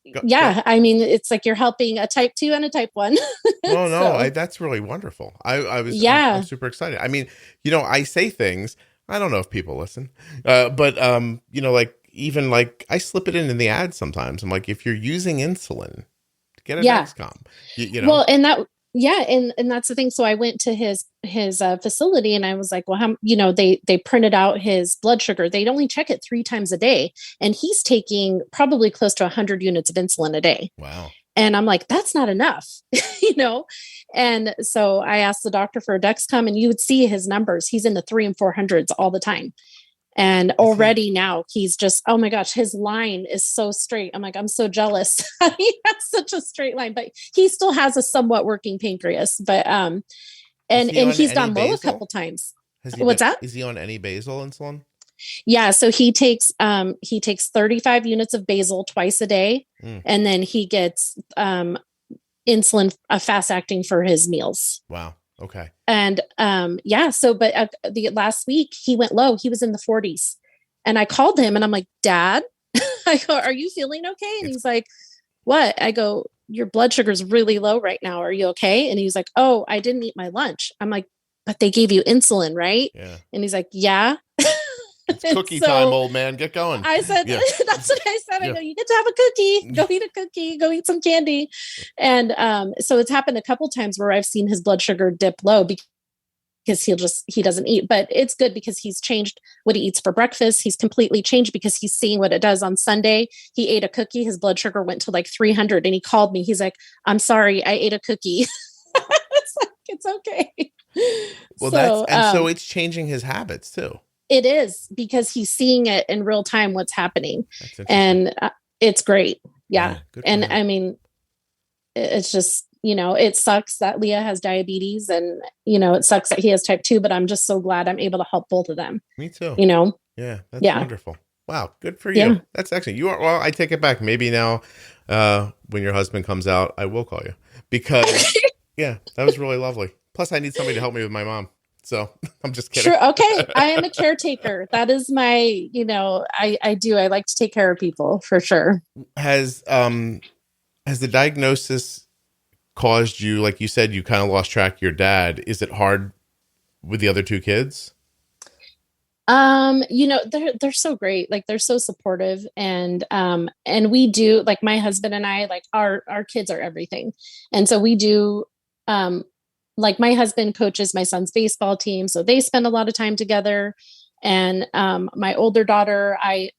I mean, it's like you're helping a type 2 and a type 1. Well, no, So, that's really wonderful. I'm super excited. I mean, I say things, I don't know if people listen, but like even like I slip it in the ad sometimes. I'm like, if you're using insulin, get a Dexcom. Well, and that, and that's the thing. So I went to his facility and I was like, well, how, they printed out his blood sugar. They'd only check it 3 times a day, and he's taking probably close to 100 units of insulin a day. Wow. And I'm like, that's not enough, And so I asked the doctor for a Dexcom, and you would see his numbers. He's in the 300s and 400s all the time. And already now he's just, oh my gosh, his line is so straight. I'm like, I'm so jealous. He has such a straight line, but he still has a somewhat working pancreas. But and he's gone low a couple times. What's that? Is he on any basal insulin? Yeah, so he takes 35 units of basal twice a day, and then he gets insulin, fast acting for his meals. Wow. Okay. And but the last week he went low. He was in the 40s, and I called him and I'm like, Dad, I go, are you feeling okay? And he's like, what? I go, your blood sugar is really low right now. Are you okay? And he's like, oh, I didn't eat my lunch. I'm like, but they gave you insulin, right? Yeah. And he's like, yeah. It's cookie time, old man. Get going. I said, that's what I said. I go, you get to have a cookie. Go eat a cookie. Go eat some candy. And so it's happened a couple times where I've seen his blood sugar dip low because he doesn't eat. But it's good because he's changed what he eats for breakfast. He's completely changed because he's seeing what it does. On Sunday, he ate a cookie. His blood sugar went to like 300, and he called me. He's like, I'm sorry, I ate a cookie. It's like, it's okay. Well, so it's changing his habits too. It is, because he's seeing it in real time, what's happening. And it's great. Yeah. And I mean, it's just, it sucks that Leah has diabetes, and, it sucks that he has type 2, but I'm just so glad I'm able to help both of them. Me too. Yeah. That's wonderful. Wow. Good for you. Yeah. That's excellent. Well, I take it back. Maybe now, when your husband comes out, I will call you, because that was really lovely. Plus I need somebody to help me with my mom. So I'm just kidding. Sure. Okay. I am a caretaker. That is my, I do. I like to take care of people, for sure. Has the diagnosis caused you, like you said, you kind of lost track of your dad? Is it hard with the other 2 kids? They're so great. Like, they're so supportive, and we do, like, my husband and I, like, our kids are everything. And so we do, like, my husband coaches my son's baseball team, so they spend a lot of time together. And my older daughter, I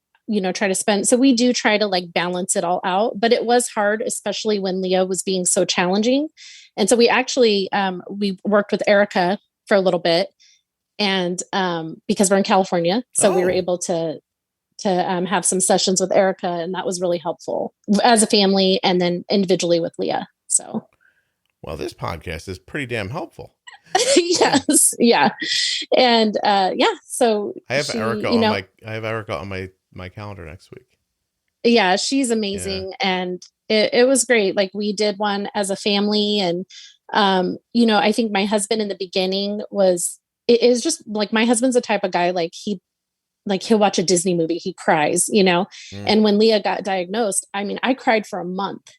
try to spend, so we do try to like balance it all out. But it was hard, especially when Leah was being so challenging. And so we actually we worked with Erica for a little bit, and because we're in California, so we were able to have some sessions with Erica, and that was really helpful as a family, and then individually with Leah. So. Well, this podcast is pretty damn helpful. Yes. Yeah. And so I have Erica on my calendar next week. Yeah, she's amazing. Yeah. And it was great. Like, we did one as a family, and I think my husband in the beginning it is just like, my husband's the type of guy, like, he'll watch a Disney movie, he cries, and when Leah got diagnosed, I mean, I cried for a month.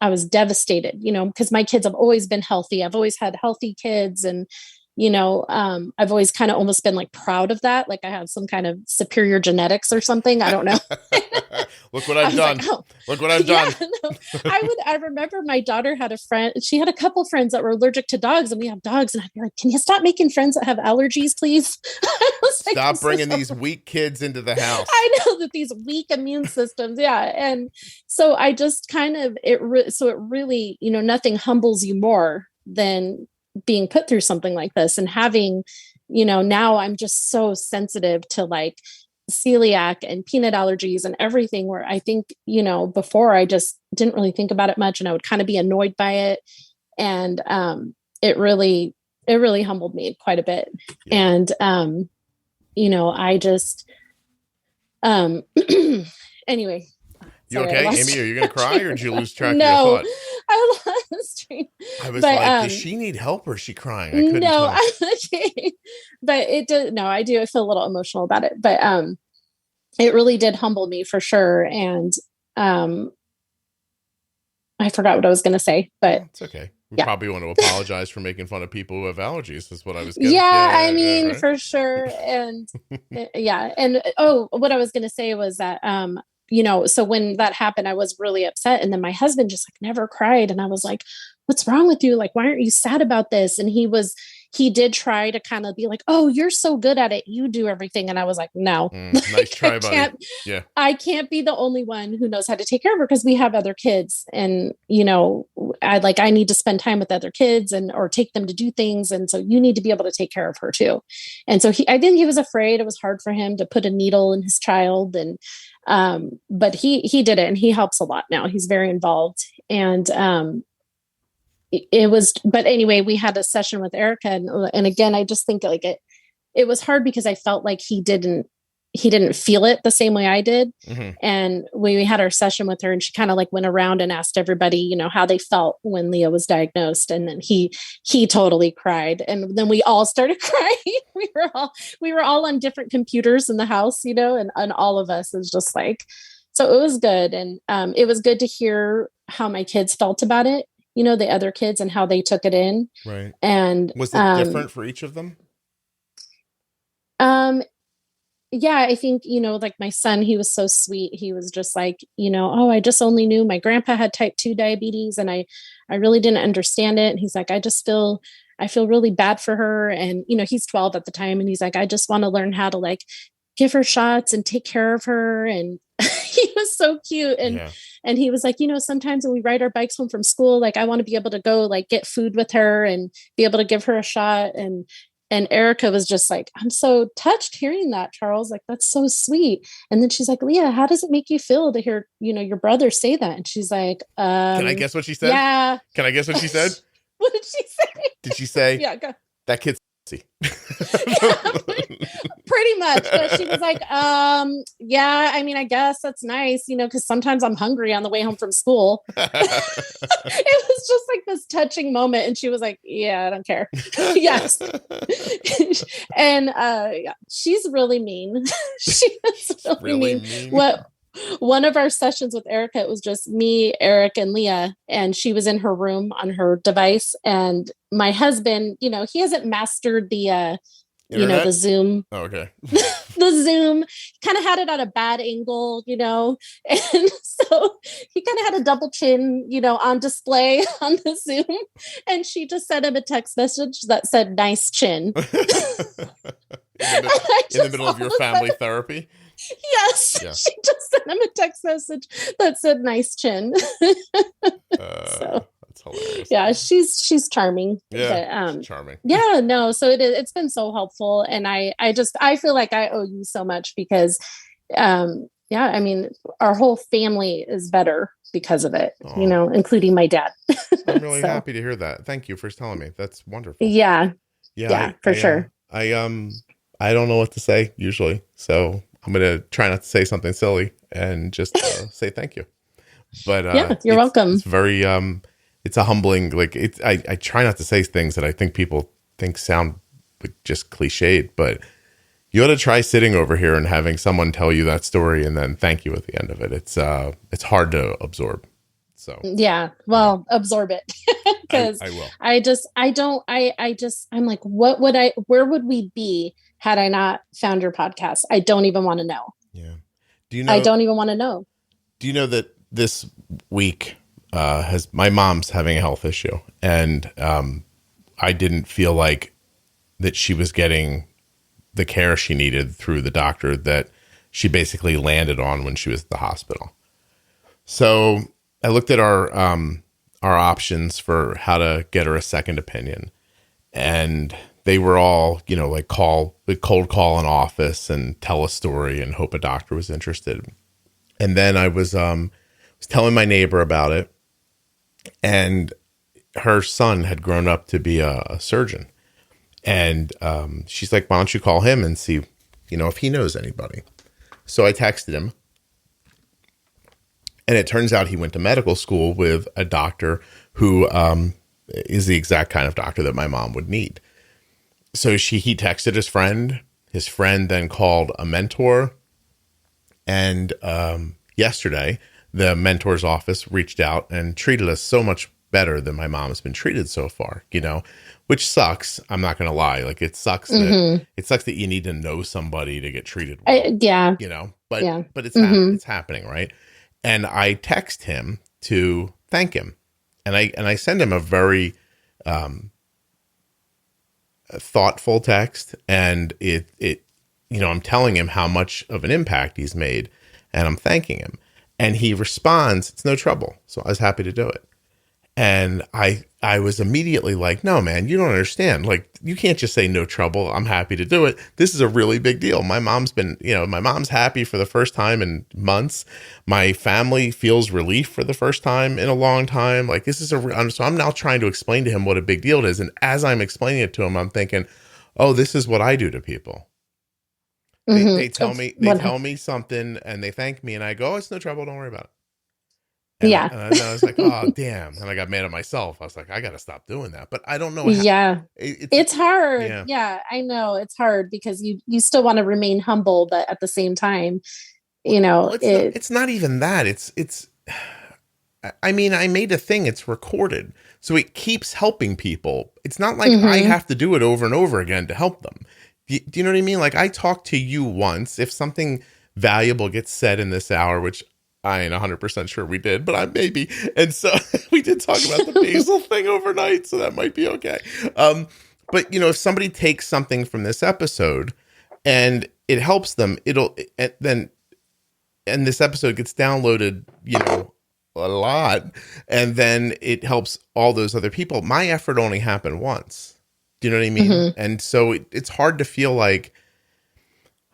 I was devastated, because my kids have always been healthy. I've always had healthy kids, and, I've always kind of almost been like proud of that. Like, I have some kind of superior genetics or something. I don't know. Look what I've done. Like, Look what I've done. No. I remember my daughter had a friend. She had a couple friends that were allergic to dogs, and we have dogs. And I'd be like, can you stop making friends that have allergies, please? Stop bringing these weak kids into the house. I know that these weak immune systems. Yeah. And so I just kind of, it really, nothing humbles you more than being put through something like this and having, now I'm just so sensitive to like celiac and peanut allergies and everything, where I think, before I just didn't really think about it much and I would kind of be annoyed by it. And it really humbled me quite a bit. Yeah. And, I just, anyway. You okay, Amy? Are you going to cry or did you lose track of your thought? I lost train. I was does she need help or is she crying? I couldn't tell. But it did. No, I do. I feel a little emotional about it, but it really did humble me for sure. And I forgot what I was going to say, but it's okay. We probably want to apologize for making fun of people who have allergies is what I was getting. I mean, right? For sure. And And what I was going to say was that, so when that happened, I was really upset. And then my husband just like never cried. And I was like, what's wrong with you? Like, why aren't you sad about this? And he did try to kind of be like, oh, you're so good at it. You do everything. And I was like, no, nice try, buddy. I can't be the only one who knows how to take care of her because we have other kids. And, I need to spend time with other kids or take them to do things. And so you need to be able to take care of her too. And so I think he was afraid. It was hard for him to put a needle in his child. And, but he did it and he helps a lot now. He's very involved. And, but anyway, we had a session with Erica and again, I just think like it was hard because I felt like he didn't feel it the same way I did. Mm-hmm. And we had our session with her and she kind of like went around and asked everybody, how they felt when Leah was diagnosed. And then he totally cried. And then we all started crying. We were all on different computers in the house, and all of us is just like, so it was good. And it was good to hear how my kids felt about it. The other kids and how they took it in. Right. And was it different for each of them? Yeah, I think, like my son, he was so sweet. He was just like, I just only knew my grandpa had type 2 diabetes and I really didn't understand it. And he's like, I feel really bad for her. And, he's 12 at the time. And he's like, I just want to learn how to like give her shots and take care of her. And he was so cute. And he was like, sometimes when we ride our bikes home from school, like I want to be able to go like get food with her and be able to give her a shot. And Erica was just like, I'm so touched hearing that, Charles, like, that's so sweet. And then she's like, Leah, how does it make you feel to hear, your brother say that? And she's like, can I guess what she said? Yeah. Can I guess what she said? What did she say? Did she say, yeah, go. That kid's pretty much. But she was like, yeah, I mean, I guess that's nice, because sometimes I'm hungry on the way home from school. It was just like this touching moment. And she was like, yeah, I don't care. Yes. And she's really mean. She was really mean. One of our sessions with Erica, it was just me, Eric, and Leah, and she was in her room on her device. And my husband, he hasn't mastered the the Zoom. Oh, okay. The Zoom kind of had it at a bad angle, and so he kind of had a double chin, on display on the Zoom. And she just sent him a text message that said, nice chin. In the middle of your family therapy? Yes. Yeah. She just sent him a text message that said nice chin. So that's hilarious. Yeah, she's charming. Yeah, but, charming. Yeah, no, so it's been so helpful. And I feel like I owe you so much because I mean, our whole family is better because of it, including my dad. I'm really happy to hear that. Thank you for telling me. That's wonderful. Yeah, for sure. I don't know what to say usually, so I'm going to try not to say something silly and just say thank you. But you're welcome. It's very, it's a humbling, like I try not to say things that I think people think sound just cliched, but you ought to try sitting over here and having someone tell you that story and then thank you at the end of it. It's hard to absorb. So absorb it because I will. I'm like, where would we be had I not found your podcast? I don't even want to know. Yeah. I don't even want to know. Do you know that this week my mom's having a health issue and I didn't feel like that she was getting the care she needed through the doctor that she basically landed on when she was at the hospital. So I looked at our our options for how to get her a second opinion. And they were all, like cold call an office and tell a story and hope a doctor was interested. And then I was telling my neighbor about it, and her son had grown up to be a surgeon. And she's like, why don't you call him and see, if he knows anybody? So I texted him. And it turns out he went to medical school with a doctor who is the exact kind of doctor that my mom would need. So he texted his friend. His friend then called a mentor. And yesterday, the mentor's office reached out and treated us so much better than my mom has been treated so far, which sucks. I'm not going to lie. Like, it sucks that you need to know somebody to get treated well, but it's it's happening, right? And I text him to thank him. And I send him a very thoughtful text, and it I'm telling him how much of an impact he's made, and I'm thanking him. And he responds, "It's no trouble." So I was happy to do it. And I was immediately like, no, man, you don't understand. Like, you can't just say no trouble. I'm happy to do it. This is a really big deal. My mom's happy for the first time in months. My family feels relief for the first time in a long time. Like, this is so I'm now trying to explain to him what a big deal it is. And as I'm explaining it to him, I'm thinking, oh, this is what I do to people. They tell me something and they thank me and I go, oh, it's no trouble. Don't worry about it. And I was like, oh, damn. And I got mad at myself. I was like, I got to stop doing that. But I don't know. It's hard. Yeah, I know. It's hard because you still want to remain humble, but at the same time, it's not even that. I made a thing. It's recorded. So it keeps helping people. It's not like I have to do it over and over again to help them. Do you know what I mean? Like, I talked to you once. If something valuable gets said in this hour, which I ain't 100% sure we did, but I maybe. And so we did talk about the basil thing overnight, so that might be okay. But, if somebody takes something from this episode and it helps them, and this episode gets downloaded, a lot, and then it helps all those other people. My effort only happened once. Do you know what I mean? And so it's hard to feel like,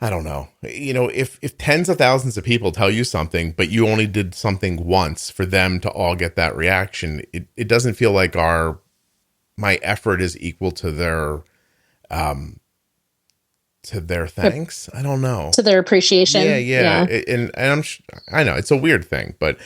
I don't know, if tens of thousands of people tell you something, but you only did something once for them to all get that reaction, it doesn't feel like my effort is equal to their thanks. I don't know. To their appreciation. Yeah. And I know it's a weird thing, but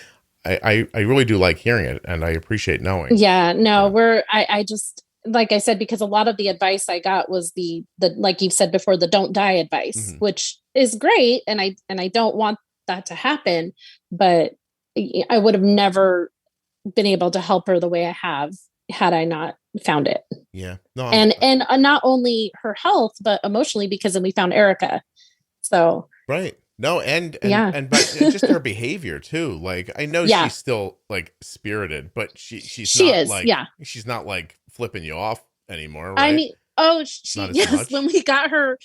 I really do like hearing it and I appreciate knowing. Yeah, no, I just, like I said, because a lot of the advice I got was the like you've said before, the don't die advice, which is great. And I don't want that to happen, but I would have never been able to help her the way I have had I not found it. Yeah. No, and not only her health, but emotionally, because then we found Erica. So. Right. No, but just her behavior too. Like, I know she's still like spirited, but she's not like flipping you off anymore. Right? I mean, when we got her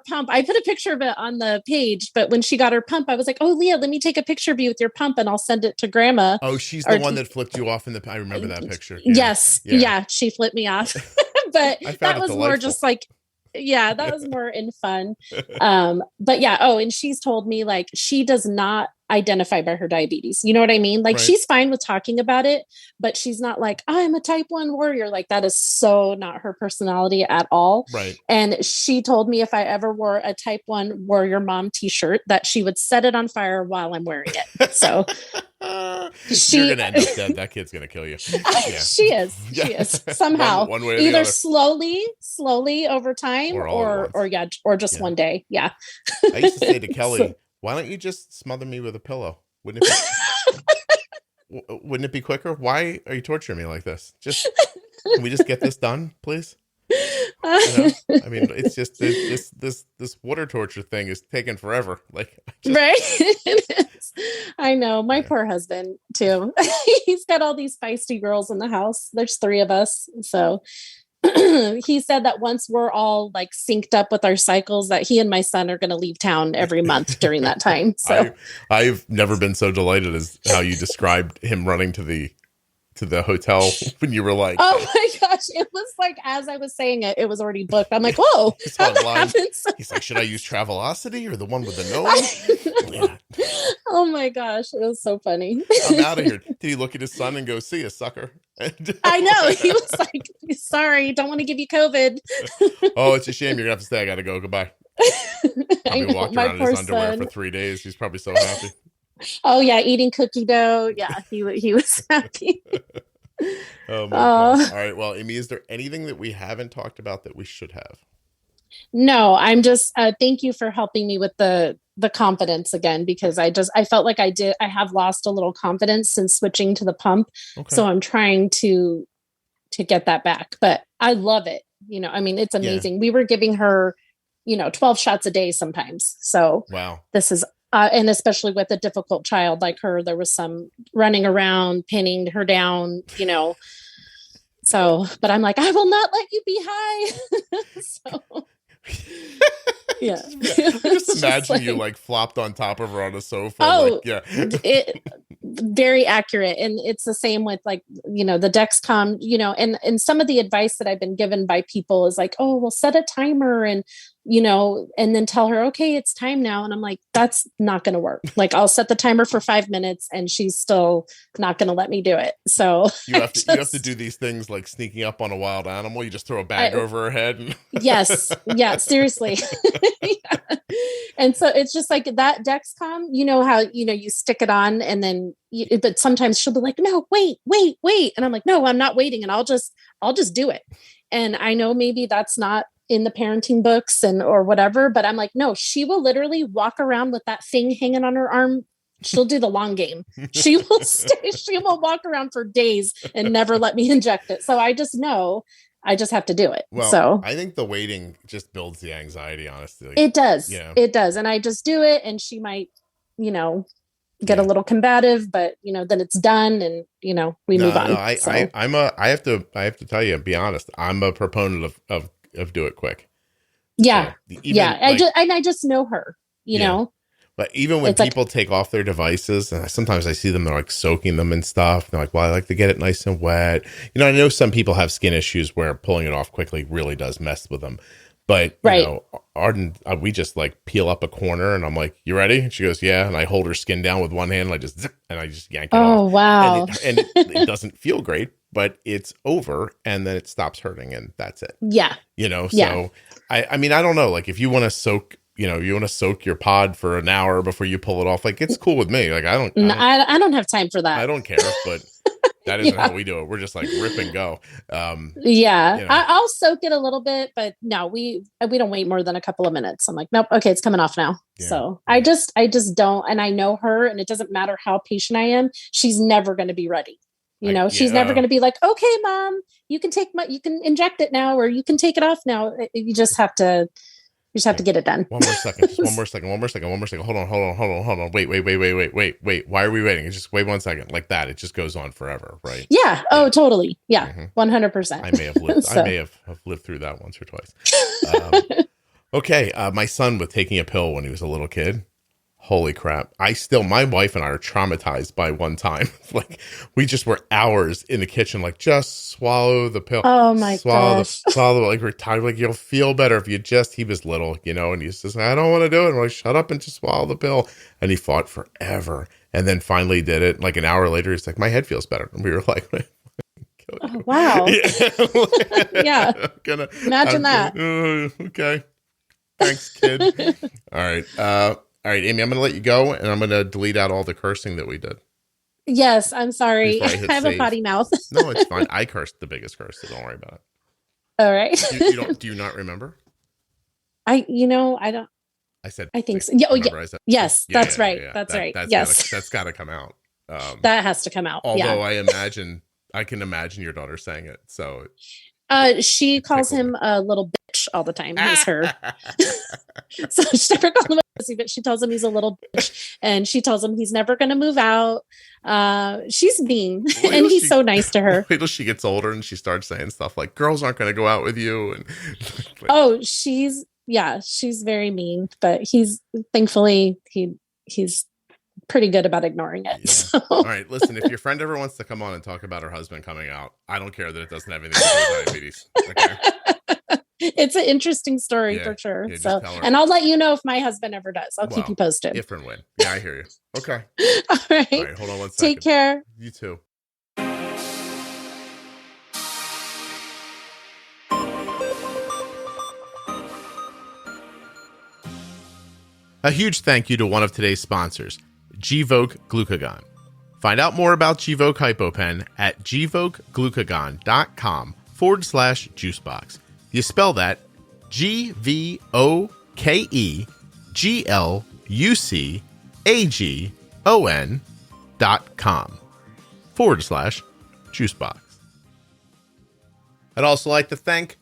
pump, I put a picture of it on the page, but when she got her pump, I was like, oh, Leah, let me take a picture of you with your pump and I'll send it to grandma. Oh, she's the one that flipped you off I remember that picture. Yeah. Yes. Yeah. She flipped me off, but that was more just like, that was more in fun. But yeah. Oh, and she's told me like, she does not identify by her diabetes. You know what I mean? Like, she's fine with talking about it, but she's not like, I'm a type 1 warrior. Like, that is so not her personality at all. Right. And she told me if I ever wore a type 1 warrior mom t-shirt, that she would set it on fire while I'm wearing it. So you're gonna end up dead. That kid's gonna kill you. Yeah. She is somehow one way or either slowly over time or just one day. Yeah. I used to say to Kelly, why don't you just smother me with a pillow? Wouldn't it be quicker? Why are you torturing me like this? Can we just get this done, please? I mean, it's just this water torture thing is taking forever. Like, right? It is. I know. My poor husband too. He's got all these feisty girls in the house. There's 3 of us, so. He said that once we're all like synced up with our cycles, that he and my son are going to leave town every month during that time. So I've never been so delighted as how you described him running to the to the hotel when you were like, oh my gosh, it was like, as I was saying it, it was already booked. I'm like, whoa, how'd that happen? He's like, should I use Travelocity or the one with the gnome? Yeah. Oh my gosh, it was so funny. I'm out of here. Did he look at his son and go, see ya, sucker? I know. He was like, sorry, don't want to give you COVID. Oh, it's a shame. You're gonna have to stay. I gotta go. Goodbye. Probably walked around in his underwear for 3 days. He's probably so happy. Oh yeah, eating cookie dough. Yeah, he was happy. Oh my God. All right. Well, Amy, is there anything that we haven't talked about that we should have? No, I'm just thank you for helping me with the confidence again, because I felt like I have lost a little confidence since switching to the pump. Okay. So I'm trying to get that back, but I love it. You know, I mean, it's amazing. Yeah. We were giving her, 12 shots a day sometimes. So wow, this is, and especially with a difficult child like her, there was some running around, pinning her down, so, but I'm like, I will not let you be high. So yeah. I just imagine you like flopped on top of her on a sofa. Oh, yeah. Very accurate. And it's the same with like, the Dexcom, and some of the advice that I've been given by people is like, oh, well, set a timer and then tell her, okay, it's time now. And I'm like, that's not going to work. Like, I'll set the timer for 5 minutes and she's still not going to let me do it. So you have to do these things like sneaking up on a wild animal. You just throw a bag over her head. And yes. Yeah, seriously. Yeah. And so it's just like that Dexcom, how, you stick it on and then, but sometimes she'll be like, no, wait. And I'm like, no, I'm not waiting. And I'll just do it. And I know maybe that's not in the parenting books or whatever, but I'm like, no, she will literally walk around with that thing hanging on her arm. She'll do the long game. She will walk around for days and never let me inject it. So I just know I just have to do it. Well, so I think the waiting just builds the anxiety, honestly. It does. Yeah. It does. And I just do it and she might, get a little combative, but then it's done and we move on. No, I have to tell you, be honest, I'm a proponent of do it quick. Yeah. So I just know her, know. But even when people take off their devices, and sometimes I see them, they're like soaking them and stuff. They're like, well, I like to get it nice and wet. I know some people have skin issues where pulling it off quickly really does mess with them. But, Arden, we just like peel up a corner and I'm like, you ready? And she goes, yeah. And I hold her skin down with one hand and I just yank it off. Oh, wow. And it doesn't feel great, but it's over and then it stops hurting and that's it. Yeah. So I mean, I don't know. Like if you want to soak, your pod for an hour before you pull it off, like it's cool with me. Like I don't have time for that. I don't care, but that isn't how we do it. We're just like rip and go. I'll soak it a little bit, but no, we don't wait more than a couple of minutes. I'm like, nope. Okay. It's coming off now. Yeah. So I just don't. And I know her and it doesn't matter how patient I am. She's never going to be ready. She's never going to be like, okay, mom, you can inject it now, or you can take it off now. You just have to get it done. One more second. Hold on. Wait. Why are we waiting? It's just wait 1 second. Like that. It just goes on forever, right? Yeah. Oh, totally. Yeah. 100%. I may have lived through that once or twice. Okay. My son with taking a pill when he was a little kid. Holy crap. My wife and I are traumatized by one time. Like we just were hours in the kitchen, like just swallow the pill. Oh my gosh. Swallow, like we're tired. Like you'll feel better if he was little, and he's just like, I don't want to do it. And we're like, shut up and just swallow the pill. And he fought forever. And then finally did it. Like an hour later, he's like, my head feels better. And we were like, oh, wow. Yeah. Imagine that. Okay. Thanks, kid. All right, Amy, I'm going to let you go, and I'm going to delete out all the cursing that we did. Yes, I'm sorry. I have a potty mouth. No, it's fine. I cursed the biggest curse, so don't worry about it. All right. Do you not remember? I don't. I said. I think so. Yeah. Oh, yeah. Yes, that's right. Yeah. That's right. That's got to come out. That has to come out. Although I can imagine your daughter saying it. So. She calls him a little bitch all the time. Is her. So she never calls him a pussy, but she tells him he's a little bitch, and she tells him he's never going to move out. She's mean, and he's so nice to her. Wait till she gets older and she starts saying stuff like, "Girls aren't going to go out with you." And she's very mean, but he's thankfully he's pretty good about ignoring it. Yeah. So. All right. Listen, if your friend ever wants to come on and talk about her husband coming out, I don't care that it doesn't have anything to do with diabetes. Okay. It's an interesting story for sure. So, and I'll let you know if my husband ever does. I'll keep you posted. If and when. Yeah, I hear you. Okay. All right. All right. Hold on one second. Take care. You too. A huge thank you to one of today's sponsors, Gvoke Glucagon. Find out more about Gvoke HypoPen at gvokeglucagon.com/juicebox. You spell that GVOKEGLUCAGON.com/juicebox. I'd also like to thank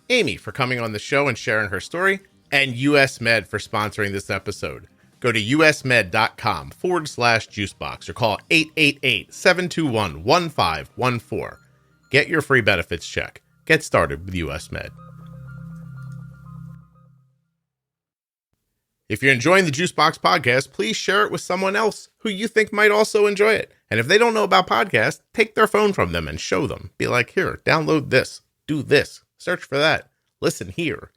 Amy for coming on the show and sharing her story, and US Med for sponsoring this episode. Go to usmed.com/juicebox or call 888-721-1514. Get your free benefits check. Get started with US Med. If you're enjoying the Juicebox Podcast, please share it with someone else who you think might also enjoy it. And if they don't know about podcasts, take their phone from them and show them. Be like, here, download this, do this, search for that, listen here.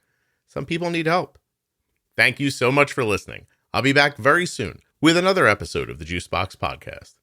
Some people need help. Thank you so much for listening. I'll be back very soon with another episode of the Juicebox Podcast.